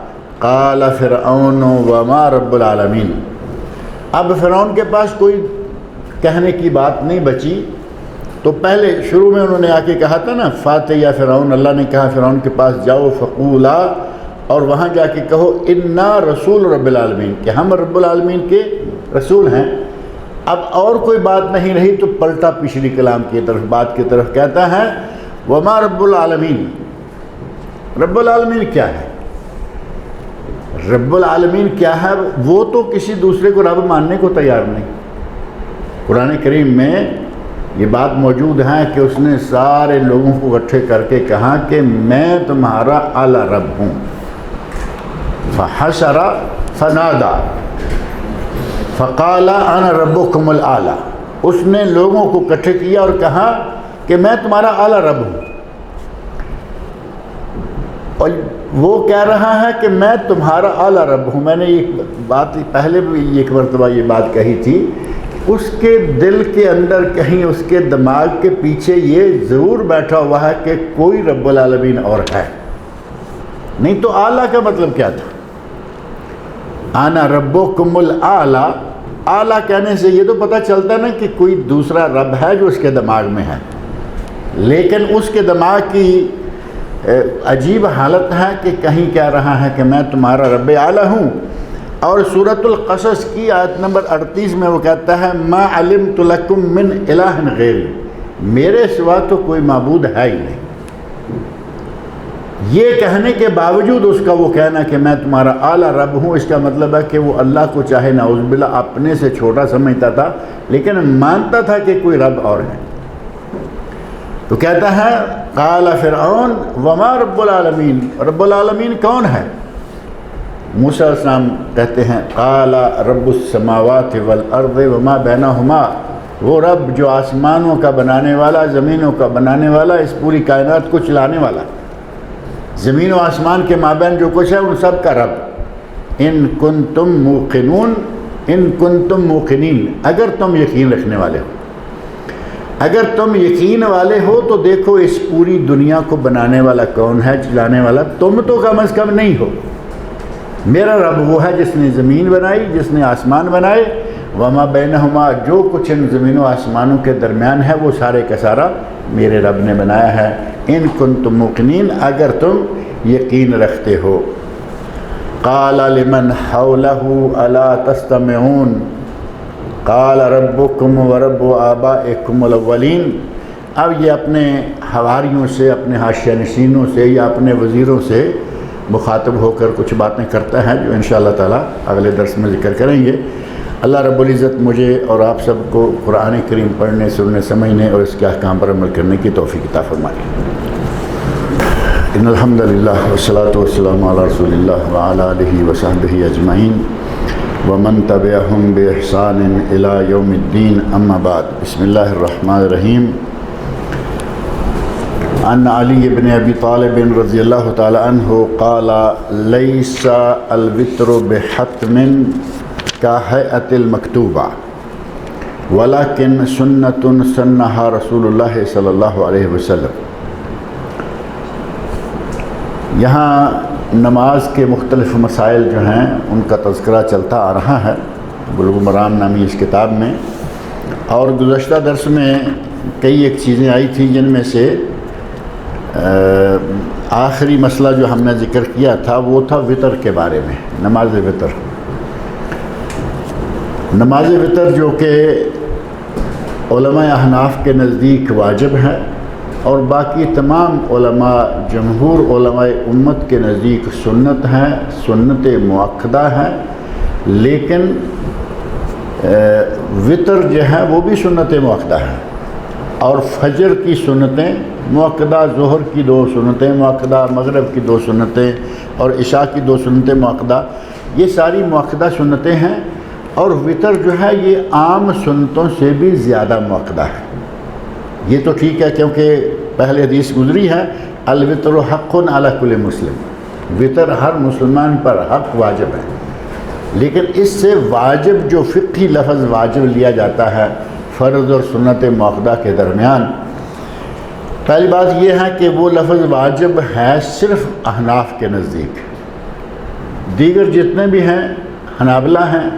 قَالَ فِرْعَوْنُ وَمَا رَبُّ الْعَالَمِينَ. اب فرعون کے پاس کوئی کہنے کی بات نہیں بچی. تو پہلے شروع میں انہوں نے آ کے کہا تھا نا، فاتح یا فرعون، اللہ نے کہا فرعون کے پاس جاؤ، فقولا، اور وہاں جا کے کہو انا رسول رب العالمین، کہ ہم رب العالمین کے رسول ہیں. اب اور کوئی بات نہیں رہی تو پلٹا پچھلی کلام کی طرف، بات کی طرف. کہتا ہے وما رب العالمین. رب العالمین کیا ہے؟ رب العالمین کیا ہے؟ وہ تو کسی دوسرے کو رب ماننے کو تیار نہیں. قرآن کریم میں یہ بات موجود ہے کہ اس نے سارے لوگوں کو اکٹھے کر کے کہا کہ میں تمہارا اعلیٰ رب ہوں. فحشر فنادا فقال انا ربکم الاعلیٰ. اس نے لوگوں کو اکٹھے کیا اور کہا کہ میں تمہارا اعلیٰ رب ہوں. اور وہ کہہ رہا ہے کہ میں تمہارا اعلیٰ رب ہوں. میں نے ایک بات پہلے بھی ایک مرتبہ یہ بات کہی تھی، اس کے دل کے اندر کہیں اس کے دماغ کے پیچھے یہ ضرور بیٹھا ہوا ہے کہ کوئی رب العالمین اور ہے. نہیں تو اعلیٰ کا مطلب کیا تھا؟ انا ربکم الاعلیٰ. اعلیٰ کہنے سے یہ تو پتہ چلتا نا کہ کوئی دوسرا رب ہے جو اس کے دماغ میں ہے، لیکن اس کے دماغ کی عجیب حالت ہے کہ کہیں کہہ رہا ہے کہ میں تمہارا رب اعلیٰ ہوں. اور سورۃ القصص کی آیت نمبر 38 میں وہ کہتا ہے ما علمت لکم من الہ غیری. میرے سوا تو کوئی معبود ہے ہی نہیں. یہ کہنے کے باوجود اس کا وہ کہنا کہ میں تمہارا اعلیٰ رب ہوں، اس کا مطلب ہے کہ وہ اللہ کو چاہے نعوذ باللہ اپنے سے چھوٹا سمجھتا تھا، لیکن مانتا تھا کہ کوئی رب اور ہے. تو کہتا ہے قال فرعون وما رب العالمین. رب العالمین کون ہے؟ موسیٰ علیہ السلام کہتے ہیں قال رب السماوات والارض وما بینہما. وہ رب جو آسمانوں کا بنانے والا، زمینوں کا بنانے والا، اس پوری کائنات کو چلانے والا. زمین و آسمان کے مابین جو کچھ ہے ان سب کا رب. ان کنتم موقنون، ان کنتم موقنین، اگر تم یقین رکھنے والے ہو، اگر تم یقین والے ہو تو دیکھو اس پوری دنیا کو بنانے والا کون ہے، چلانے والا تم تو کم از کم نہیں ہو. میرا رب وہ ہے جس نے زمین بنائی، جس نے آسمان بنائے، وما بینہما، جو کچھ ان زمین و آسمانوں کے درمیان ہے وہ سارے کا سارا میرے رب نے بنایا ہے. ان کنتم موقنین، اگر تم یقین رکھتے ہو. قال لمن حولہ الا تستمعون قال ربکم ورب آبائکم الاولین. اب یہ اپنے حواریوں سے، اپنے حاشیہ نشینوں سے یا اپنے وزیروں سے مخاطب ہو کر کچھ باتیں کرتا ہے جو انشاءاللہ تعالی اگلے درس میں ذکر کریں گے. اللہ رب العزت مجھے اور آپ سب کو قرآن کریم پڑھنے، سننے، سمجھنے اور اس کے احکام پر عمل کرنے کی توفیق عطا فرمائے. ان الحمد للہ والصلاۃ والسلام علی رسول اللہ وعلی آلہ وصحبہ اجمعین ومن تبعہم بإحسان الی یوم الدین. اما بعد، بسم اللہ الرحمن الرحیم. عن علی بن ابی طالب رضی اللہ تعالی عنہ قال لیس الوتر بحتم کہیئۃ المکتوبہ ولکن سنۃ سنہا رسول اللہ صلی اللہ علیہ وسلم. یہاں نماز کے مختلف مسائل جو ہیں ان کا تذکرہ چلتا آ رہا ہے بلوغ المرام نامی اس کتاب میں، اور گزشتہ درس میں کئی ایک چیزیں آئی تھیں جن میں سے آخری مسئلہ جو ہم نے ذکر کیا تھا وہ تھا وطر کے بارے میں. نماز وطر، نماز وطر جو کہ علماء احناف کے نزدیک واجب ہے اور باقی تمام علماء، جمہور علماء امت کے نزدیک سنت ہے، سنت مؤکدہ ہے. لیکن وطر جو ہے وہ بھی سنت مؤکدہ ہے، اور فجر کی سنتیں مؤکدہ، ظہر کی 2 سنتیں مؤکدہ، مغرب کی 2 سنتیں اور عشاء کی 2 سنتیں مؤکدہ، یہ ساری مؤکدہ سنتیں ہیں. اور وطر جو ہے یہ عام سنتوں سے بھی زیادہ مؤکدہ ہے. یہ تو ٹھیک ہے کیونکہ پہلے حدیث گزری ہے الوطر حق علی کل مسلم، وطر ہر مسلمان پر حق واجب ہے. لیکن اس سے واجب جو فقہی لفظ واجب لیا جاتا ہے فرض اور سنت مؤکدہ کے درمیان، پہلی بات یہ ہے کہ وہ لفظ واجب ہے صرف احناف کے نزدیک. دیگر جتنے بھی ہیں، حنابلہ ہیں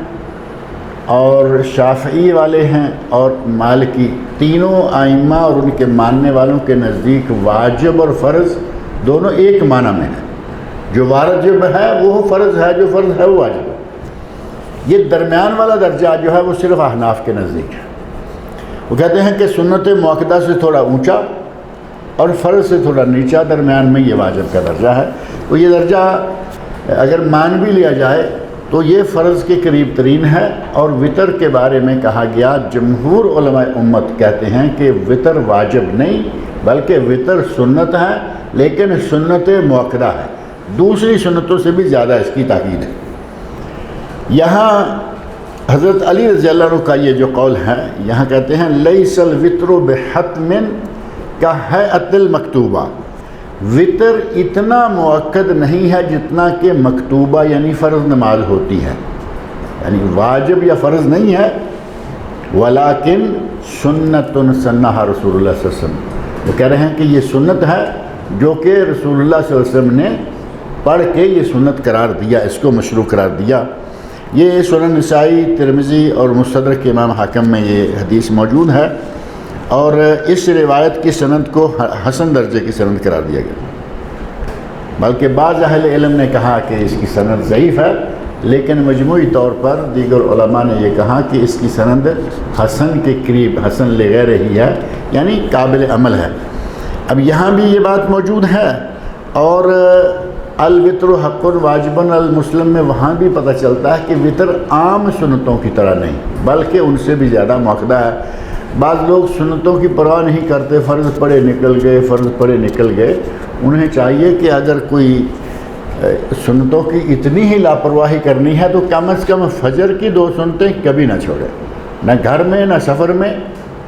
اور شافعی والے ہیں اور مالکی، تینوں ائمہ اور ان کے ماننے والوں کے نزدیک واجب اور فرض دونوں ایک معنی میں ہیں. جو واجب ہے وہ فرض ہے، جو فرض ہے وہ واجب ہے. یہ درمیان والا درجہ جو ہے وہ صرف احناف کے نزدیک ہے. وہ کہتے ہیں کہ سنت مؤکدہ سے تھوڑا اونچا اور فرض سے تھوڑا نیچا، درمیان میں یہ واجب کا درجہ ہے. تو یہ درجہ اگر مان بھی لیا جائے تو یہ فرض کے قریب ترین ہے. اور وطر کے بارے میں کہا گیا، جمہور علماء امت کہتے ہیں کہ وطر واجب نہیں بلکہ وطر سنت ہے، لیکن سنت مؤکدہ ہے، دوسری سنتوں سے بھی زیادہ اس کی تاکید ہے. یہاں حضرت علی رضی اللہ عنہ کا یہ جو قول ہے، یہاں کہتے ہیں لیس الوتر بحتم کہیئۃ المکتوبہ، وطر اتنا مؤکد نہیں ہے جتنا کہ مکتوبہ یعنی فرض نماز ہوتی ہے، یعنی واجب یا فرض نہیں ہے. ولیکن سنت سنہا رسول اللہ صلی اللہ علیہ وسلم، وہ کہہ رہے ہیں کہ یہ سنت ہے جو کہ رسول اللہ صلی اللہ علیہ وسلم نے پڑھ کے یہ سنت قرار دیا، اس کو مشروع قرار دیا. یہ سنن نسائی، ترمذی اور مستدرک امام حاکم میں یہ حدیث موجود ہے، اور اس روایت کی سند کو حسن درجے کی سند قرار دیا گیا. بلکہ بعض اہل علم نے کہا کہ اس کی سند ضعیف ہے، لیکن مجموعی طور پر دیگر علماء نے یہ کہا کہ اس کی سند حسن کے قریب، حسن لغیر ہی ہے، یعنی قابل عمل ہے. اب یہاں بھی یہ بات موجود ہے، اور الوتر حق واجب المسلم میں وہاں بھی پتہ چلتا ہے کہ وطر عام سنتوں کی طرح نہیں بلکہ ان سے بھی زیادہ مؤکدہ ہے. بعض لوگ سنتوں کی پرواہ نہیں کرتے، فرض پڑھے نکل گئے، فرض پڑھے نکل گئے. انہیں چاہیے کہ اگر کوئی سنتوں کی اتنی ہی لاپرواہی کرنی ہے تو کم از کم فجر کی 2 سنتیں کبھی نہ چھوڑے، نہ گھر میں، نہ سفر میں،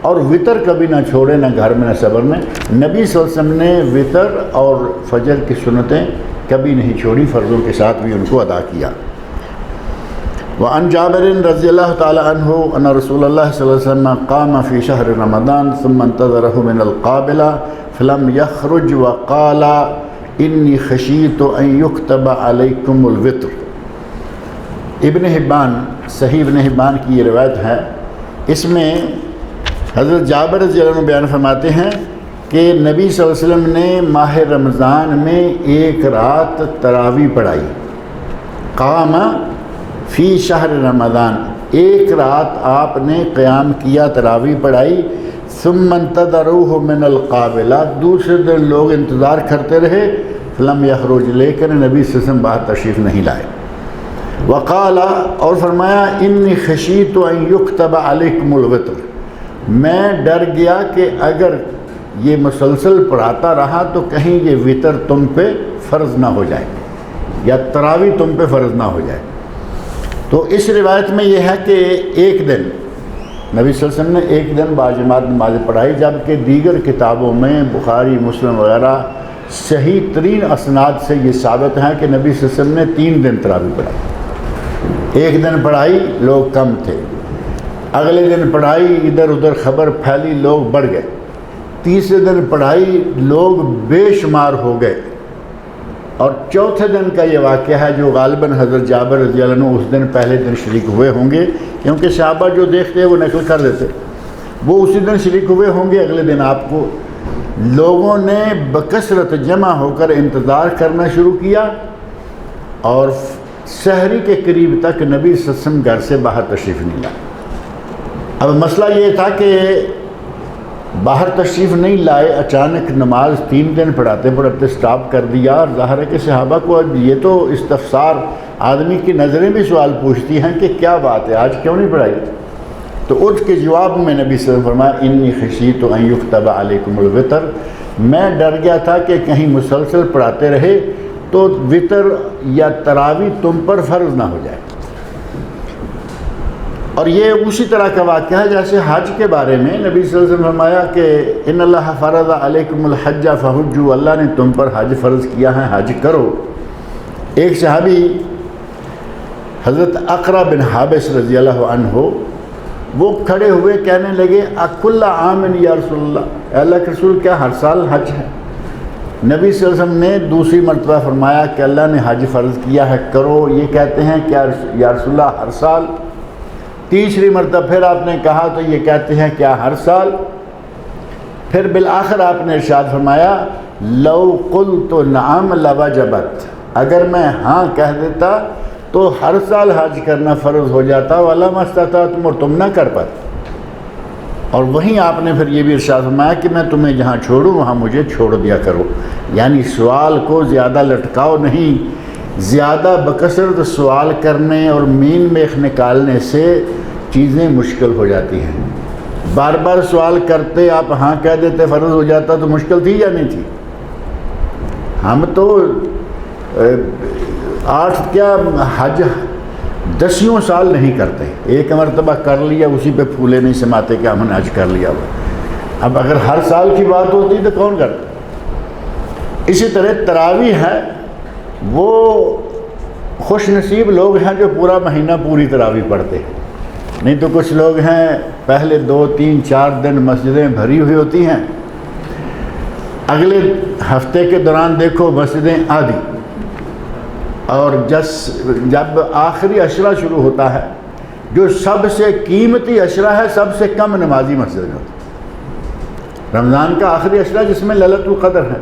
اور وطر کبھی نہ چھوڑے، نہ گھر میں نہ صبر میں۔ نبی صلی اللہ علیہ وسلم نے وطر اور فجر کی سنتیں کبھی نہیں چھوڑی، فرضوں کے ساتھ بھی ان کو ادا کیا۔ وعن جابر رضی اللہ تعالی عنہ ان رسول اللہ صلی اللہ علیہ وسلم قام فی شہر رمضان ثم انتظرہ من القابلہ فلم یخرج وقال انی خشیت ان یکتب علیکم الوطر۔ ابن حبان، صحیح ابن حبان کی یہ روایت ہے، اس میں حضرت جابر رضی اللہ عنہ بیان فرماتے ہیں کہ نبی صلی اللہ علیہ وسلم نے ماہ رمضان میں ایک رات تراویح پڑھائی۔ قام فی شہر رمضان، ایک رات آپ نے قیام کیا، تراویح پڑھائی۔ ثم انتظروہ من القابلہ، دوسرے دن لوگ انتظار کرتے رہے، فلم یخرج، لیکن نبی صلی اللہ علیہ وسلم باہر تشریف نہیں لائے۔ وقال، اور فرمایا، انی خشیت ان یکتب علیکم الوطر، میں ڈر گیا کہ اگر یہ مسلسل پڑھاتا رہا تو کہیں یہ وطر تم پہ فرض نہ ہو جائے یا تراویح تم پہ فرض نہ ہو جائے۔ تو اس روایت میں یہ ہے کہ ایک دن نبی صلی اللہ علیہ وسلم نے ایک دن باجماعت نماز پڑھائی، جبکہ دیگر کتابوں میں بخاری، مسلم وغیرہ صحیح ترین اسناد سے یہ ثابت ہے کہ نبی صلی اللہ علیہ وسلم نے 3 دن تراویح پڑھائی۔ ایک دن پڑھائی، لوگ کم تھے، اگلے دن پڑھائی، ادھر ادھر خبر پھیلی، لوگ بڑھ گئے، تیسرے دن پڑھائی، لوگ بے شمار ہو گئے، اور چوتھے دن کا یہ واقعہ ہے جو غالباً حضرت جابر رضی اللہ عنہ اس دن پہلے دن شریک ہوئے ہوں گے، کیونکہ صحابہ جو دیکھتے ہیں وہ نقل کر دیتے، وہ اسی دن شریک ہوئے ہوں گے۔ اگلے دن آپ کو لوگوں نے بکثرت جمع ہو کر انتظار کرنا شروع کیا، اور سحری کے قریب تک نبی صلی اللہ علیہ وسلم گھر سے باہر تشریف نہیں لائے۔ اب مسئلہ یہ تھا کہ باہر تشریف نہیں لائے، اچانک نماز 3 دن پڑھاتے پڑھاتے سٹاپ کر دیا، اور ظاہر ہے کہ صحابہ کو یہ تو استفسار، آدمی کی نظریں بھی سوال پوچھتی ہیں کہ کیا بات ہے، آج کیوں نہیں پڑھائی؟ تو اس کے جواب میں نبی صلی اللہ علیہ وسلم فرمایا، انی خشیت ان یکتب علیکم الوطر، میں ڈر گیا تھا کہ کہیں مسلسل پڑھاتے رہے تو وطر یا تراویح تم پر فرض نہ ہو جائے۔ اور یہ اسی طرح کا واقعہ ہے جیسے حج کے بارے میں نبی صلی اللہ علیہ وسلم نے فرمایا کہ ان اللہ فرض علیکم الحج فحجوا، اللہ نے تم پر حج فرض کیا ہے، حج کرو۔ ایک صحابی حضرت اقرا بن حابس رضی اللہ عنہ، وہ کھڑے ہوئے کہنے لگے، اکل عام یا رسول اللہ، اے اللہ کے رسول، کیا ہر سال حج ہے؟ نبی صلی اللہ علیہ وسلم نے دوسری مرتبہ فرمایا کہ اللہ نے حج فرض کیا ہے، کرو۔ یہ کہتے ہیں کہ یا رسول اللہ ہر سال؟ تیسری مرتبہ پھر آپ نے کہا تو یہ کہتے ہیں کیا ہر سال؟ پھر بالآخر آپ نے ارشاد فرمایا، لو قلت نعم لوجبت، اگر میں ہاں کہہ دیتا تو ہر سال حج کرنا فرض ہو جاتا، وَلَا مَا اسْتَطَعْتُمْ، اور تم نہ کر پاتے۔ اور وہیں آپ نے پھر یہ بھی ارشاد فرمایا کہ میں تمہیں جہاں چھوڑوں وہاں مجھے چھوڑ دیا کرو، یعنی سوال کو زیادہ لٹکاؤ نہیں، زیادہ بکثرت سوال کرنے اور مین میخ نکالنے سے چیزیں مشکل ہو جاتی ہیں۔ بار بار سوال کرتے آپ ہاں کہہ دیتے فرض ہو جاتا تو مشکل تھی یا نہیں تھی؟ ہم تو 8 کیا حج 10 سال نہیں کرتے، ایک مرتبہ کر لیا اسی پہ پھولے نہیں سماتے کہ ہم نے حج کر لیا ہوا۔ اب اگر ہر سال کی بات ہوتی تو کون کرتا؟ اسی طرح تراویح ہے، وہ خوش نصیب لوگ ہیں جو پورا مہینہ پوری تراویح پڑھتے ہیں، نہیں تو کچھ لوگ ہیں پہلے 2 3 4 دن مسجدیں بھری ہوئی ہوتی ہیں، اگلے ہفتے کے دوران دیکھو مسجدیں آدھی، اور جب آخری عشرہ شروع ہوتا ہے جو سب سے قیمتی عشرہ ہے، سب سے کم نمازی مسجد میں ہوتا ہے۔ رمضان کا آخری عشرہ جس میں لیلۃ القدر ہے،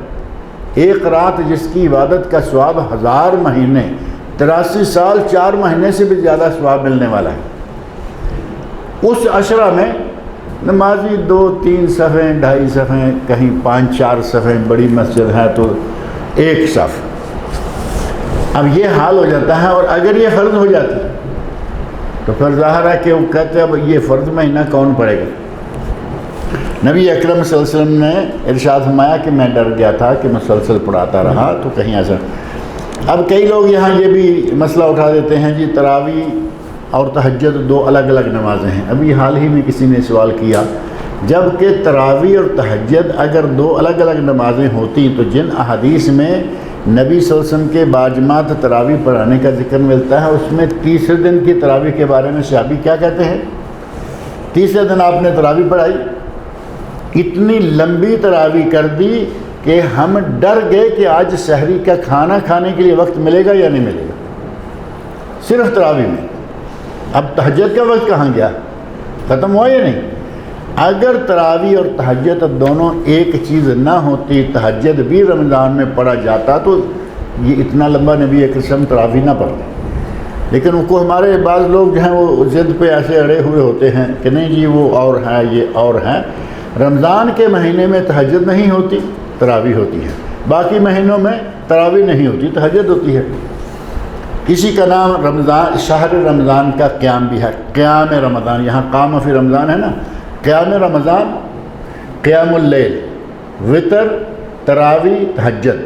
ایک رات جس کی عبادت کا ثواب 1000 مہینے، 83 سال 4 مہینے سے بھی زیادہ ثواب ملنے والا ہے۔ اس عشرہ میں نمازی 2 3 صفیں، 2.5 صفیں، کہیں 5 4 صفیں، بڑی مسجد ہے تو 1 صف۔ اب یہ حال ہو جاتا ہے، اور اگر یہ فرض ہو جاتی تو پھر ظاہر ہے کہ وہ کہتے ہیں اب یہ فرض مہینہ کون پڑے گا؟ نبی اکرم صلی اللہ علیہ وسلم نے ارشاد فرمایا کہ میں ڈر گیا تھا کہ مسلسل پڑھاتا رہا تو کہیں ایسا۔ اب کئی لوگ یہاں یہ بھی مسئلہ اٹھا دیتے ہیں جی تراویح اور تہجد 2 الگ الگ نمازیں ہیں۔ ابھی حال ہی میں کسی نے سوال کیا، جبکہ تراویح اور تہجد اگر دو الگ الگ نمازیں ہوتی تو جن احادیث میں نبی صلی اللہ علیہ وسلم کے باجماعت تراویح پڑھانے کا ذکر ملتا ہے اس میں تیسرے دن کی تراویح کے بارے میں صحابی کیا کہتے ہیں؟ تیسرے دن آپ نے تراویح پڑھائی، اتنی لمبی تراویح کر دی کہ ہم ڈر گئے کہ آج سحری کا کھانا کھانے کے لیے وقت ملے گا یا نہیں ملے گا، صرف تراویح میں۔ اب تہجد کا وقت کہاں گیا؟ ختم ہوا یا نہیں؟ اگر تراویح اور تہجد دونوں ایک چیز نہ ہوتی، تہجد بھی رمضان میں پڑھا جاتا تو یہ اتنا لمبا نبی اکرم صلی اللہ علیہ وسلم تراویح نہ پڑھتے۔ لیکن ان کو ہمارے بعض لوگ جو ہیں وہ ضد پہ ایسے اڑے ہوئے ہوتے ہیں کہ نہیں جی وہ اور ہے یہ اور ہے۔ رمضان کے مہینے میں تہجد نہیں ہوتی، تراویح ہوتی ہے، باقی مہینوں میں تراویح نہیں ہوتی، تہجد ہوتی ہے۔ اسی کا نام رمضان، شہر رمضان کا قیام بھی ہے، قیام رمضان، یہاں قام فی رمضان ہے نا، قیام رمضان، قیام اللیل، وطر، تراویح، تہجد،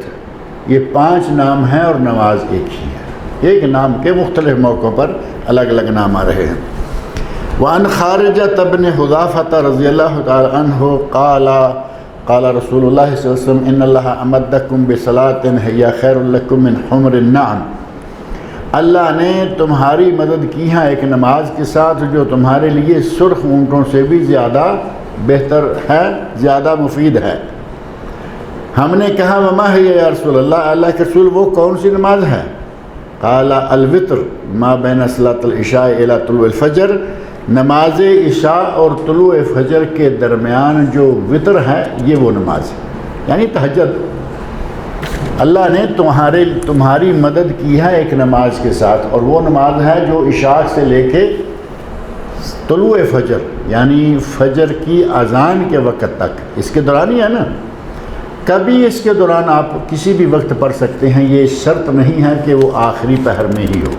یہ 5 نام ہیں اور نماز ایک ہی ہے، ایک نام کے مختلف موقعوں پر الگ الگ نام آ رہے ہیں۔ وعن خارجہ بن حذافہ رضی اللہ تعالی عنہ قال قال رسول اللہ صلی اللہ علیہ وسلم ان اللہ امدکم بصلاۃ ہی خیر لکم من حمر النعم، اللہ نے تمہاری مدد کی ہے ایک نماز کے ساتھ جو تمہارے لیے سرخ اونٹوں سے بھی زیادہ بہتر ہے، زیادہ مفید ہے۔ ہم نے کہا وما ہے یا رسول اللہ، اللہ کے رسول وہ کون سی نماز ہے؟ قال الوتر ما بین صلاۃ العشاء الی طلوع الفجر، نماز عشاء اور طلوع فجر کے درمیان جو وطر ہے یہ وہ نماز ہے، یعنی تہجد۔ اللہ نے تمہاری مدد کی ہے ایک نماز کے ساتھ، اور وہ نماز ہے جو عشاء سے لے کے طلوع فجر یعنی فجر کی اذان کے وقت تک، اس کے دوران ہی ہے نا، کبھی اس کے دوران آپ کسی بھی وقت پڑھ سکتے ہیں، یہ شرط نہیں ہے کہ وہ آخری پہر میں ہی ہو،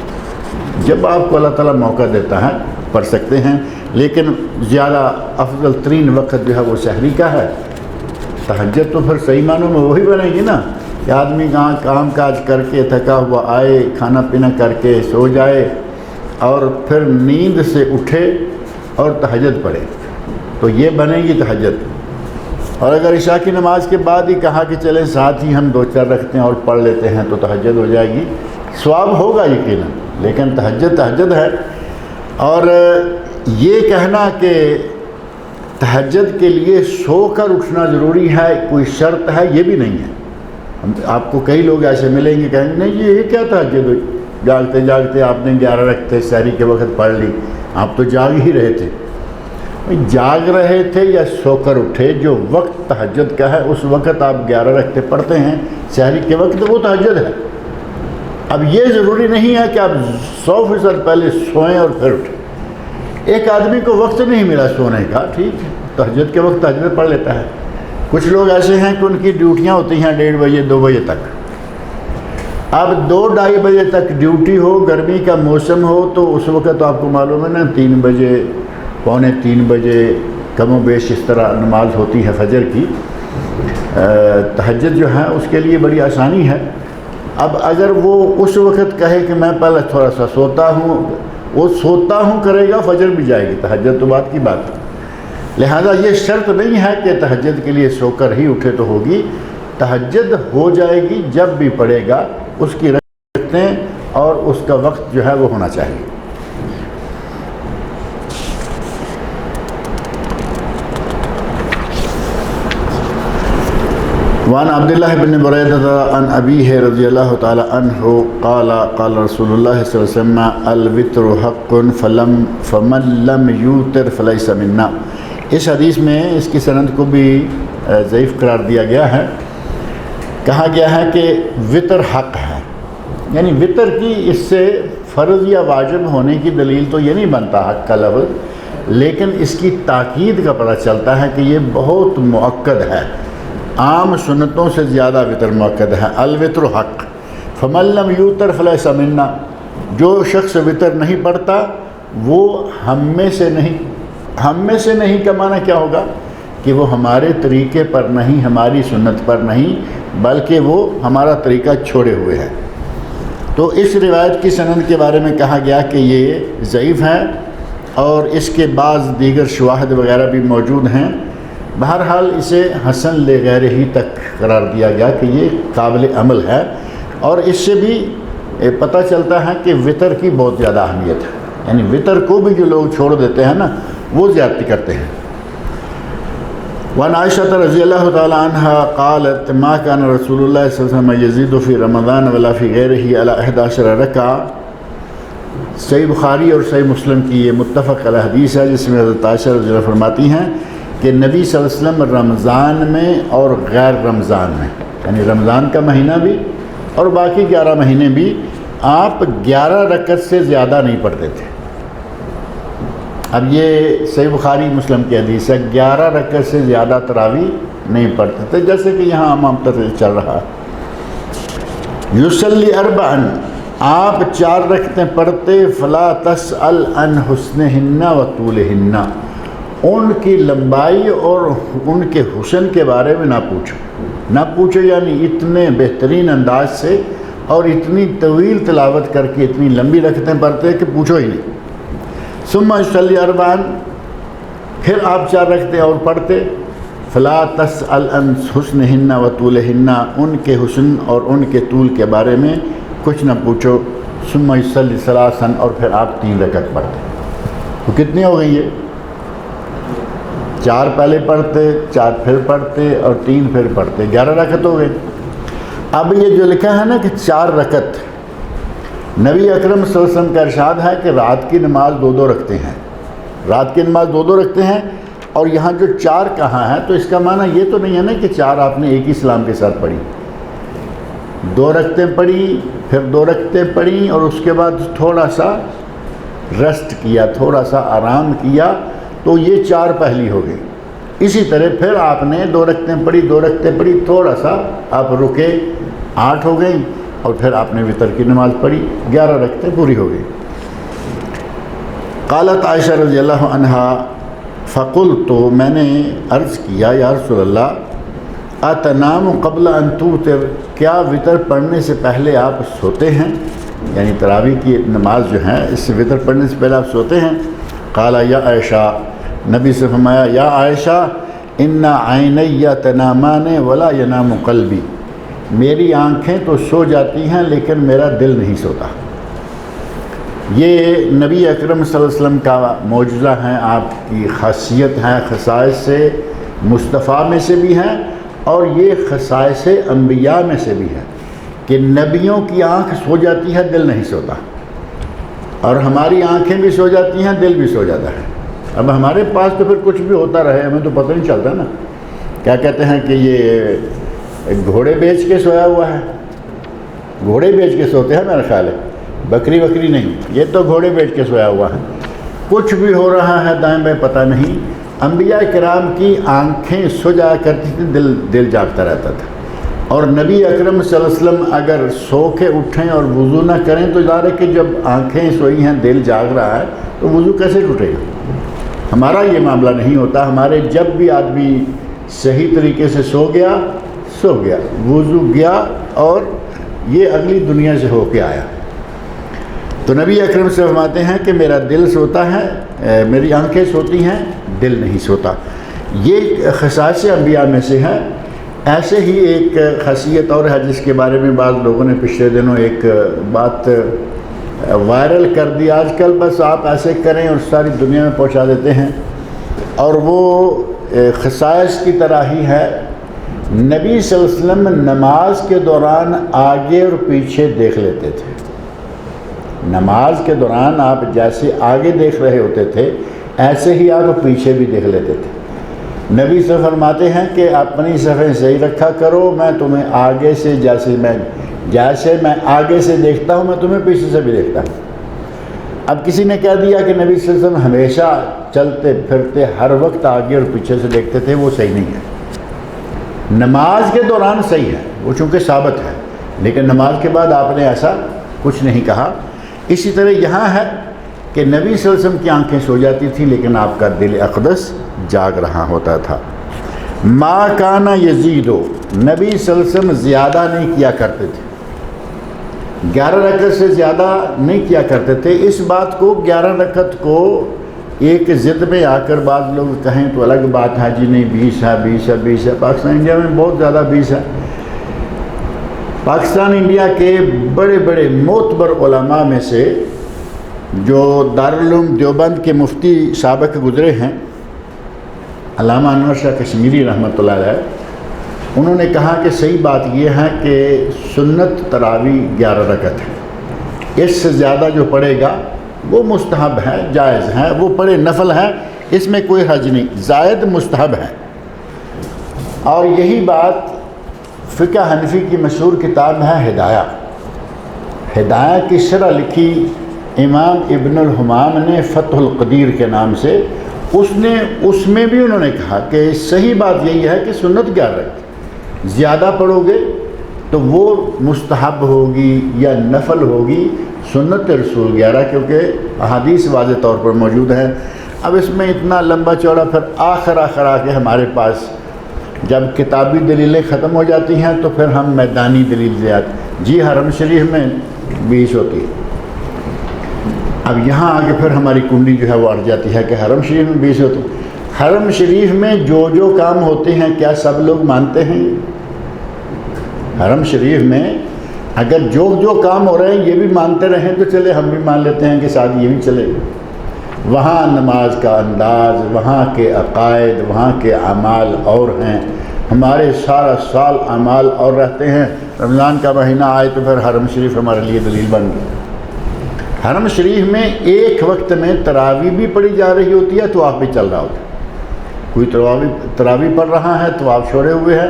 جب آپ کو اللہ تعالیٰ موقع دیتا ہے پڑھ سکتے ہیں، لیکن زیادہ افضل ترین وقت جو ہے وہ سحری کا ہے۔ تہجد تو پھر صحیح معنوں میں وہی بنے گی نا کہ آدمی کام کاج کر کے تھکا ہوا آئے، کھانا پینا کر کے سو جائے اور پھر نیند سے اٹھے اور تہجد پڑھے، تو یہ بنے گی تہجد۔ اور اگر عشاء کی نماز کے بعد ہی کہا کہ چلیں ساتھ ہی ہم 2-4 رکھتے ہیں اور پڑھ لیتے ہیں تو تہجد ہو جائے گی، ثواب ہوگا یقیناً، لیکن تہجد ہے۔ اور یہ کہنا کہ تہجد کے لیے سو کر اٹھنا ضروری ہے کوئی شرط ہے، یہ بھی نہیں ہے۔ آپ کو کئی لوگ ایسے ملیں گے کہیں گے نہیں یہ کیا تہجد ہوئی، جاگتے جاگتے آپ نے 11 رکھتے سحری کے وقت پڑھ لی، آپ تو جاگ ہی رہے تھے۔ جاگ رہے تھے یا سو کر اٹھے، جو وقت تہجد کا ہے اس وقت آپ 11 رکھتے پڑھتے ہیں سحری کے وقت، وہ تہجد ہے۔ اب یہ ضروری نہیں ہے کہ آپ 100% پہلے سوئیں اور پھر اٹھیں۔ ایک آدمی کو وقت نہیں ملا سونے کا، ٹھیک ہے، تہجد کے وقت تہجد پڑھ لیتا ہے۔ کچھ لوگ ایسے ہیں کہ ان کی ڈیوٹیاں ہوتی ہیں 1:30 بجے 2 بجے تک۔ اب 2-2:30 بجے تک ڈیوٹی ہو، گرمی کا موسم ہو، تو اس وقت آپ کو معلوم ہے نا 3 بجے 2:45 بجے کم و بیش اس طرح نماز ہوتی ہے فجر کی۔ تہجد جو ہے اس کے لیے بڑی آسانی ہے۔ اب اگر وہ اس وقت کہے کہ میں پہلے تھوڑا سا سوتا ہوں، وہ سوتا ہوں کرے گا، فجر بھی جائے گی، تہجد تو بات کی بات ہے۔ لہذا یہ شرط نہیں ہے کہ تہجد کے لیے سو کر ہی اٹھے تو ہوگی، تہجد ہو جائے گی جب بھی پڑھے گا، اس کی رکعتیں اور اس کا وقت جو ہے وہ ہونا چاہیے۔ وعن عبداللہ بن بریدہ عن ابیہ رضی اللہ تعالی عنہ قال قال رسول اللہ صلی اللہ علیہ وسلم الوتر حق فمن لم یوتر فلیس منا۔ اس حدیث میں اس کی سند کو بھی ضعیف قرار دیا گیا ہے۔ کہا گیا ہے کہ وطر حق ہے، یعنی وطر کی اس سے فرض یا واجب ہونے کی دلیل تو یہ نہیں بنتا حق کا لفظ، لیکن اس کی تاکید کا پتہ چلتا ہے کہ یہ بہت مؤکد ہے، عام سنتوں سے زیادہ وطر مؤکد ہے۔ الوتر حق فمن لم یوتر فلیس منا، جو شخص وطر نہیں پڑھتا وہ ہم میں سے نہیں۔ ہم میں سے نہیں کا معنی کیا ہوگا کہ وہ ہمارے طریقے پر نہیں، ہماری سنت پر نہیں، بلکہ وہ ہمارا طریقہ چھوڑے ہوئے ہے۔ تو اس روایت کی سند کے بارے میں کہا گیا کہ یہ ضعیف ہے، اور اس کے بعض دیگر شواہد وغیرہ بھی موجود ہیں بہرحال اسے حسن لغیرہ ہی تک قرار دیا گیا کہ یہ قابل عمل ہے، اور اس سے بھی پتہ چلتا ہے کہ وطر کی بہت زیادہ اہمیت ہے، یعنی وطر کو بھی جو لوگ چھوڑ دیتے ہیں نا وہ زیادتی کرتے ہیں۔ وعن عائشہ رضی اللہ تعالی عنہ قالت ما كان رسول اللہ صلی اللہ علیہ وسلم یزید فی رمضان ولا فی غیرہ علی 11 رکعہ۔ صحیح بخاری اور صحیح مسلم کی یہ متفق علیہ حدیث ہے، جس میں حضرت عائشہ رضی اللہ عنہ فرماتی ہیں کہ نبی صلی اللہ علیہ وسلم رمضان میں اور غیر رمضان میں، یعنی رمضان کا مہینہ بھی اور باقی 11 مہینے بھی، آپ 11 رکعت سے زیادہ نہیں پڑھتے تھے۔ اب یہ صحیح بخاری مسلم کی حدیث ہے، 11 رکعت سے زیادہ تراویح نہیں پڑھتے تھے، جیسے کہ یہاں عام طور سے چل رہا ہے۔ یصلی اربعا، آپ 4 رکعتیں پڑھتے، فلا تسأل عن حسنہن و طولہن، ان کی لمبائی اور ان کے حسن کے بارے میں نہ پوچھو، یعنی اتنے بہترین انداز سے اور اتنی طویل تلاوت کر کے اتنی لمبی رکعتیں پڑھتے کہ پوچھو ہی نہیں۔ ثم یصلی اربعا، پھر آپ 4 رکعتیں اور پڑھتے، فلا تسأل عن حسنہن و طولہن، ان کے حسن اور ان کے طول کے بارے میں کچھ نہ پوچھو۔ ثم یصلی ثلاثا، اور پھر آپ 3 رکعت پڑھتے۔ تو کتنی ہو گئی یہ؟ 4 پہلے پڑھتے، 4 پھر پڑھتے اور 3 پھر پڑھتے، 11 رکعت ہو گئے۔ اب یہ جو لکھا ہے نا کہ 4 رکعت، نبی اکرم صلی اللہ علیہ وسلم کا ارشاد ہے کہ رات کی نماز 2 رکھتے ہیں، رات کی نماز 2 رکھتے ہیں، اور یہاں جو 4 کہاں ہے تو اس کا معنی یہ تو نہیں ہے نا کہ 4 آپ نے ایک ہی سلام کے ساتھ پڑھی، 2 رکعتیں پڑھی، پھر 2 رکعتیں پڑھی اور اس کے بعد تھوڑا سا ریسٹ کیا، تھوڑا سا آرام کیا، تو یہ 4 پہلی ہو گئی۔ اسی طرح پھر آپ نے 2 رکعتیں پڑھی، 2 رکعتیں پڑھی، تھوڑا سا آپ رکے، 8 ہو گئیں، اور پھر آپ نے وطر کی نماز پڑھی، 11 رکعتیں پوری ہو گئی۔ قالت عائشہ رضی اللہ عنہ فقلت، تو میں نے عرض کیا یا رسول اللہ اتنام قبل ان توتر، کیا وطر پڑھنے سے پہلے آپ سوتے ہیں؟ یعنی تراویح کی نماز جو ہے اس سے وطر پڑھنے سے پہلے آپ سوتے ہیں؟ قال یا عائشہ، نبی سے فرمایا یا عائشہ ان عینی تنامان ولا ینام قلبی، میری آنکھیں تو سو جاتی ہیں لیکن میرا دل نہیں سوتا۔ یہ نبی اکرم صلی اللہ علیہ وسلم کا معجزہ ہے، آپ کی خاصیت ہے، خصائص سے مصطفیٰ میں سے بھی ہیں، اور یہ خصائص انبیاء میں سے بھی ہے کہ نبیوں کی آنکھ سو جاتی ہے، دل نہیں سوتا، اور ہماری آنکھیں بھی سو جاتی ہیں، دل بھی سو جاتا ہے۔ اب ہمارے پاس تو پھر کچھ بھی ہوتا رہے، ہمیں تو پتہ نہیں چلتا نا۔ کیا کہتے ہیں کہ یہ گھوڑے بیچ کے سویا ہوا ہے، گھوڑے بیچ کے سوتے ہیں میرا خیال ہے، بکری نہیں، یہ تو گھوڑے بیچ کے سویا ہوا ہے، کچھ بھی ہو رہا ہے دائیں بائیں پتہ نہیں۔ انبیاء کرام کی آنکھیں سو جایا کرتی تھیں، دل جاگتا رہتا تھا، اور نبی اکرم صلی اللہ علیہ وسلم اگر سو کے اٹھیں اور وضو نہ کریں تو ظاہر ہے کہ جب آنکھیں سوئی ہیں، دل جاگ رہا ہے، تو وضو کیسے ٹوٹے گا؟ ہمارا یہ معاملہ نہیں ہوتا، ہمارے جب بھی آدمی صحیح طریقے سے سو گیا، وضو گیا اور یہ اگلی دنیا سے ہو کے آیا۔ تو نبی اکرم سے فرماتے ہیں کہ میرا دل سوتا ہے، میری آنکھیں سوتی ہیں، دل نہیں سوتا۔ یہ خصائص انبیاء میں سے ہے۔ ایسے ہی ایک خاصیت اور ہے جس کے بارے میں بعض لوگوں نے پچھلے دنوں ایک بات وائرل کر دی، آج کل بس آپ ایسے کریں اور ساری دنیا میں پہنچا دیتے ہیں، اور وہ خصائص کی طرح ہی ہے۔ نبی صلی اللہ علیہ وسلم نماز کے دوران آگے اور پیچھے دیکھ لیتے تھے۔ نماز کے دوران آپ جیسے آگے دیکھ رہے ہوتے تھے ایسے ہی آپ پیچھے بھی دیکھ لیتے تھے۔ نبی سے فرماتے ہیں کہ اپنی صفیں صحیح رکھا کرو، میں تمہیں آگے سے جیسے میں آگے سے دیکھتا ہوں، میں تمہیں پیچھے سے بھی دیکھتا ہوں۔ اب کسی نے کہہ دیا کہ نبی صلی اللہ علیہ وسلم ہمیشہ چلتے پھرتے ہر وقت آگے اور پیچھے سے دیکھتے تھے، وہ صحیح نہیں ہے۔ نماز کے دوران صحیح ہے، وہ چونکہ ثابت ہے، لیکن نماز کے بعد آپ نے ایسا کچھ نہیں کہا۔ اسی طرح یہاں ہے کہ نبی صلی اللہ علیہ وسلم کی آنکھیں سو جاتی تھیں لیکن آپ کا دل اقدس جاگ رہا ہوتا تھا۔ ما کانا یزیدو، نبی صلی اللہ علیہ وسلم زیادہ نہیں کیا کرتے تھے، 11 رکعت سے زیادہ نہیں کیا کرتے تھے۔ اس بات کو 11 رکعت کو ایک ضد میں آ کر بعض لوگ کہیں تو الگ بات ہے، جی نہیں 20 ہے 20 ہے 20 ہے۔ پاکستان انڈیا میں بہت زیادہ 20 ہے۔ پاکستان انڈیا کے بڑے بڑے معتبر علماء میں سے جو دارالعلوم دیوبند کے مفتی سابق گزرے ہیں، علامہ انور شاہ کشمیری رحمۃ اللہ علیہ، انہوں نے کہا کہ صحیح بات یہ ہے کہ سنت تراویح 11 رکعت ہے، اس سے زیادہ جو پڑھے گا وہ مستحب ہے، جائز ہے، وہ پڑھے نفل ہے، اس میں کوئی حرج نہیں، زائد مستحب ہے۔ اور یہی بات فقہ حنفی کی مشہور کتاب ہے ہدایہ، ہدایہ کی شرح لکھی امام ابن الحمام نے فتح القدیر کے نام سے، اس میں بھی انہوں نے کہا کہ صحیح بات یہی ہے کہ سنت 11 رکعت، زیادہ پڑھو گے تو وہ مستحب ہوگی یا نفل ہوگی، سنت رسول 11، کیونکہ احادیث واضح طور پر موجود ہیں۔ اب اس میں اتنا لمبا چوڑا پھر آخر آ کے ہمارے پاس جب کتابی دلیلیں ختم ہو جاتی ہیں تو پھر ہم میدانی دلیل لے آتے، جی حرم شریف میں 20 ہوتی ہے۔ اب یہاں آگے پھر ہماری کنڈی جو ہے وہ اڑ جاتی ہے کہ حرم شریف میں 20 ہوتی ہے۔ حرم شریف میں جو کام ہوتے ہیں کیا سب لوگ مانتے ہیں؟ حرم شریف میں اگر جو کام ہو رہے ہیں یہ بھی مانتے رہیں تو چلے، ہم بھی مان لیتے ہیں کہ ساتھ یہ بھی چلے۔ وہاں نماز کا انداز، وہاں کے عقائد، وہاں کے اعمال اور ہیں، ہمارے سارا سال اعمال اور رہتے ہیں۔ رمضان کا مہینہ آئے تو پھر حرم شریف ہمارے لیے دلیل بن گئی۔ حرم شریف میں ایک وقت میں تراویح بھی پڑھی جا رہی ہوتی ہے، طواف بھی چل رہا ہوتا ہے۔ کوئی تراویح پڑھ رہا ہے، طواف چھوڑے ہوئے ہے،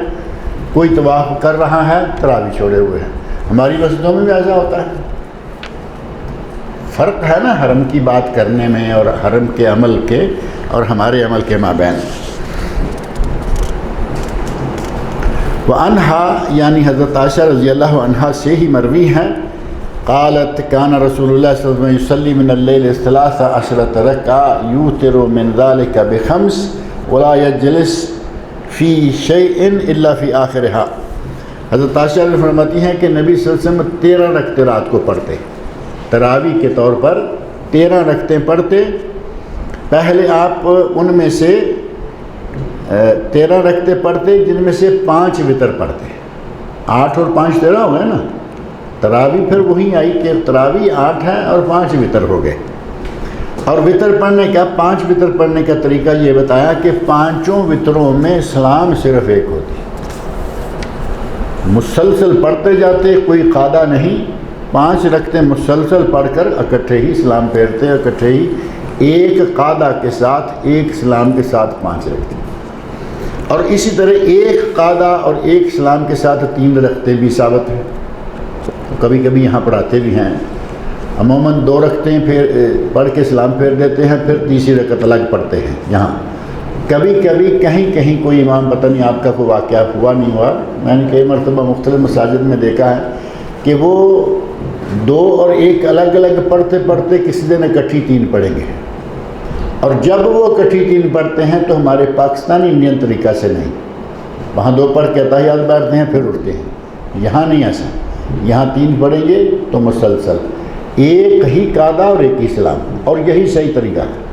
کوئی طواف کر رہا ہے، تراویح چھوڑے ہوئے ہیں۔ ہماری مسجدوں میں بھی ایسا ہوتا ہے۔ فرق ہے نا حرم کی بات کرنے میں اور حرم کے عمل کے اور ہمارے عمل کے مابین۔ وعنہا یعنی حضرت عائشہ رضی اللہ عنہا سے ہی مروی ہے، قالت کان رسول اللہ صلی اللہ علیہ وسلم یصلی من اللیل 13 رکعہ یوتر من ذلک ب5 ولا یجلس فی شیء الا فی آخرہا۔ حضرت عائشہ نے فرماتی ہیں کہ نبی صلی اللہ علیہ وسلم 13 رکعتیں رات کو پڑھتے، تراویح کے طور پر 13 رکعتیں پڑھتے۔ پہلے آپ ان میں سے 13 رکعتیں پڑھتے جن میں سے 5 وتر پڑھتے، 8 اور 5 13 ہو گئے نا۔ تراویح پھر وہی آئی کہ تراویح 8 ہے اور 5 وتر ہو گئے۔ اور وتر پڑھنے کا 5 وتر پڑھنے کا طریقہ یہ بتایا کہ 5 وتروں میں سلام صرف ایک ہوتی، مسلسل پڑھتے جاتے، کوئی قاعدہ نہیں، 5 رکعتیں مسلسل پڑھ کر اکٹھے ہی سلام پھیرتے، اکٹھے ہی ایک قاعدہ کے ساتھ، ایک سلام کے ساتھ 5 رکعتیں۔ اور اسی طرح ایک قاعدہ اور ایک سلام کے ساتھ 3 رکعتیں بھی ثابت ہیں، کبھی کبھی یہاں پڑھاتے بھی ہیں۔ عموماً 2 رکعتیں پھر پڑھ کے سلام پھیر دیتے ہیں، پھر تیسری رکعت الگ پڑھتے ہیں۔ یہاں کبھی کبھی کہیں کوئی امام، پتہ نہیں آپ کا کوئی واقعہ ہوا نہیں ہوا، میں نے کئی مرتبہ مختلف مساجد میں دیکھا ہے کہ وہ 2 اور 1 الگ الگ پڑھتے پڑھتے کسی دن اکٹھی 3 پڑھیں گے، اور جب وہ اکٹھی 3 پڑھتے ہیں تو ہمارے پاکستانی انڈین طریقہ سے نہیں، وہاں 2 پڑھ کے اتحیات بیٹھتے ہیں پھر اٹھتے ہیں۔ یہاں نہیں ایسا، یہاں 3 پڑھیں گے تو مسلسل ایک ہی قاعدہ اور ایک ہی سلام، اور یہی صحیح طریقہ ہے۔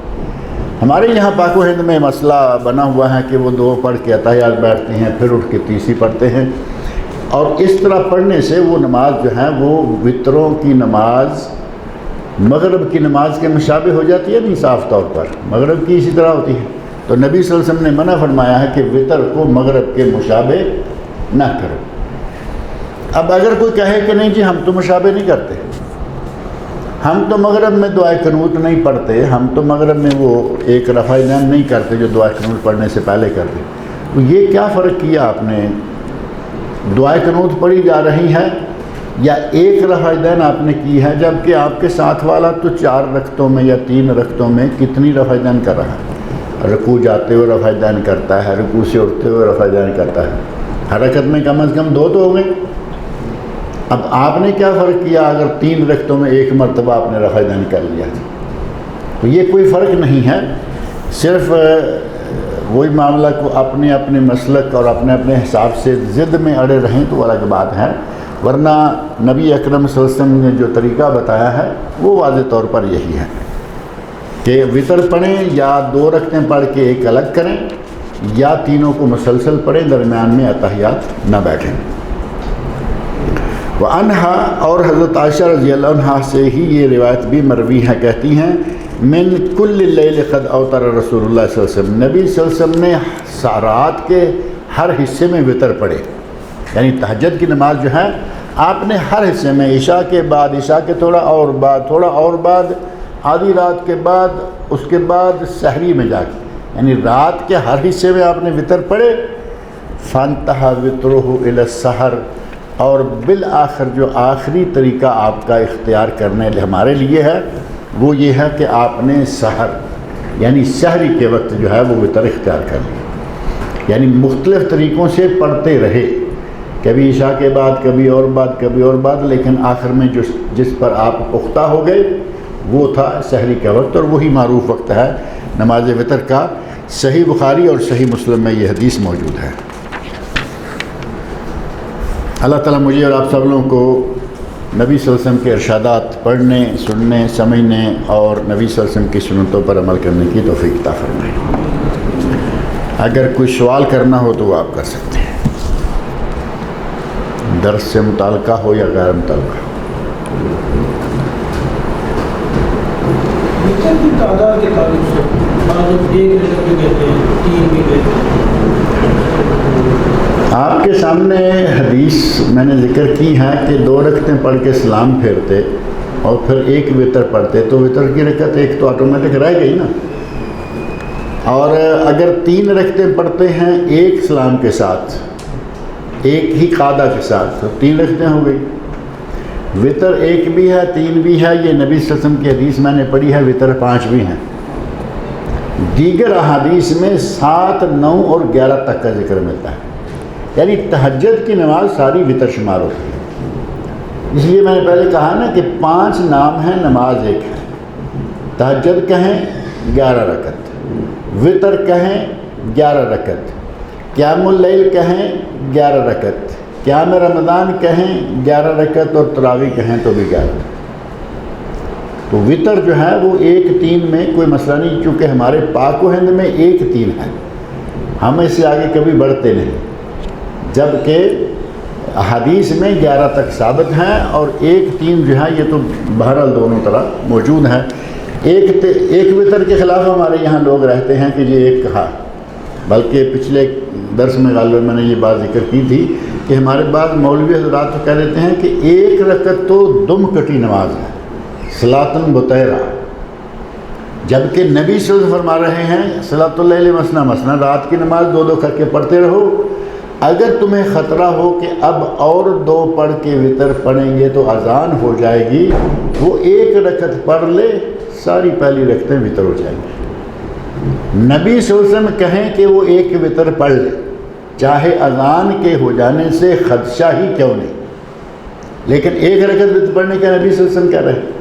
ہمارے یہاں پاک و ہند میں مسئلہ بنا ہوا ہے کہ وہ 2 پڑھ کے اتحیات بیٹھتے ہیں پھر اٹھ کے تیسری پڑھتے ہیں، اور اس طرح پڑھنے سے وہ نماز جو ہے وہ وتروں کی نماز مغرب کی نماز کے مشابہ ہو جاتی ہے، نہیں صاف طور پر مغرب کی اسی طرح ہوتی ہے۔ تو نبی صلی اللہ علیہ وسلم نے منع فرمایا ہے کہ وتر کو مغرب کے مشابہ نہ کرو۔ اب اگر کوئی کہے کہ نہیں جی ہم تو مشابہ نہیں کرتے، ہم تو مغرب میں دعائے قنوت نہیں پڑھتے، ہم تو مغرب میں وہ ایک رفع دین نہیں کرتے جو دعائے قنوت پڑھنے سے پہلے کرتے، تو یہ کیا فرق کیا آپ نے؟ دعائے قنوت پڑھی جا رہی ہے یا ایک رفع دین آپ نے کی ہے، جبکہ آپ کے ساتھ والا تو 4 رکعتوں میں یا 3 رکعتوں میں کتنی رفع دین کر رہا ہے؟ رکوع جاتے ہوئے رفع دین کرتا ہے، رکوع سے اٹھتے ہوئے رفع دین کرتا ہے، ہر رکعت میں کم از کم 2 تو ہو گئے۔ اب آپ نے کیا فرق کیا اگر 3 رکعتوں میں 1 مرتبہ آپ نے رفع دین کر لیا؟ تو یہ کوئی فرق نہیں ہے، صرف وہی معاملہ کو اپنے اپنے مسلک اور اپنے اپنے حساب سے ضد میں اڑے رہیں تو الگ بات ہے، ورنہ نبی اکرم صلی اللہ علیہ وسلم نے جو طریقہ بتایا ہے وہ واضح طور پر یہی ہے۔ کہ وطر پڑھیں یا 2 رکعتیں پڑھ کے ایک الگ کریں یا تینوں کو مسلسل پڑھیں، درمیان میں اتحیات نہ بیٹھیں۔ وعنہا، اور حضرت عائشہ رضی اللہ عنہ سے ہی یہ روایت بھی مروی ہے، کہتی ہیں من کل اللیل قد اوتر رسول اللہ صلی اللہ علیہ وسلم، نبی صلی اللہ علیہ وسلم نے رات کے ہر حصے میں وطر پڑھے، یعنی تہجد کی نماز جو ہے آپ نے ہر حصے میں، عشاء کے بعد، عشاء کے تھوڑا اور بعد، آدھی رات کے بعد، اس کے بعد سحری میں جا کے، یعنی رات کے ہر حصے میں آپ نے وطر پڑھے۔ فانتہا وطرہ الی السحر، اور بالآخر جو آخری طریقہ آپ کا اختیار کرنے ہمارے لیے ہے وہ یہ ہے کہ آپ نے سحر یعنی سحری کے وقت جو ہے وہ وطر اختیار کر لی، یعنی مختلف طریقوں سے پڑھتے رہے، کبھی عشاء کے بعد، کبھی اور بعد، لیکن آخر میں جس پر آپ پختہ ہو گئے وہ تھا سحری کا وقت، اور وہی معروف وقت ہے نماز وطر کا۔ صحیح بخاری اور صحیح مسلم میں یہ حدیث موجود ہے۔ اللہ تعالیٰ مجھے اور آپ سب لوگوں کو نبی صلی اللہ علیہ وسلم کے ارشادات پڑھنے، سننے، سمجھنے اور نبی صلی اللہ علیہ وسلم کی سنتوں پر عمل کرنے کی توفیق عطا فرمائے۔ اگر کوئی سوال کرنا ہو تو وہ آپ کر سکتے ہیں، درس سے متعلقہ ہو یا غیر متعلقہ۔ کی تعداد کے تعلق سے بعض لوگ 1 رکعت بھی کہتے ہیں، 3 بھی کہتے ہیں۔ آپ کے سامنے حدیث میں نے ذکر کی ہے کہ 2 رکعتیں پڑھ کے سلام پھیرتے اور پھر ایک وطر پڑھتے، تو وطر کی رکعت ایک تو آٹومیٹک رہ گئی نا، اور اگر 3 رکعتیں پڑھتے ہیں ایک سلام کے ساتھ، ایک ہی قاعدہ کے ساتھ، تو 3 رکعتیں ہو گئی۔ وطر 1 بھی ہے، 3 بھی ہے، یہ نبی صلی اللہ علیہ وسلم کی حدیث میں نے پڑھی ہے، وطر 5 بھی ہیں۔ دیگر احادیث میں 7، 9 اور 11 تک کا ذکر ملتا ہے، یعنی تہجد کی نماز ساری وطر شمار ہوتی ہے۔ اس لیے میں نے پہلے کہا نا کہ 5 نام ہیں، نماز 1 ہے۔ تہجد کہیں 11 رکعت، وطر کہیں 11 رکعت، قیام اللیل کہیں 11 رکعت، قیام رمضان کہیں 11 رکعت، اور تراویح کہیں تو بھی 11۔ تو وطر جو ہے وہ 1 3 میں کوئی مسئلہ نہیں، چونکہ ہمارے پاک و ہند میں 1 3 ہے، ہم اس سے آگے کبھی بڑھتے نہیں، جبکہ حدیث میں 11 تک ثابت ہیں، اور 1 3 جو ہے یہ تو بہرحال دونوں طرح موجود ہیں۔ ایک وطر کے خلاف ہمارے یہاں لوگ رہتے ہیں کہ یہ ایک کہا، بلکہ پچھلے درس میں غالباً میں نے یہ بات ذکر کی تھی کہ ہمارے بعض مولوی حضرات تو کہہ دیتے ہیں کہ 1 رکعت تو دم کٹی نماز ہے، صلاۃ بطیرہ، جبکہ نبی صلی اللہ علیہ وسلم فرما رہے ہیں صلاۃ اللیل مثنی مثنی، رات کی نماز 2 کر کے پڑھتے رہو، اگر تمہیں خطرہ ہو کہ اب اور 2 پڑھ کے وطر پڑھیں گے تو اذان ہو جائے گی، وہ 1 رکعت پڑھ لے، ساری پہلی رکعتیں وطر ہو جائیں گی۔ نبی صلی اللہ علیہ وسلم کہیں کہ وہ 1 وطر پڑھ لے، چاہے اذان کے ہو جانے سے خدشہ ہی کیوں نہیں، لیکن 1 رکعت وطر پڑھنے کا نبی صلی اللہ علیہ وسلم کہہ رہے ہیں۔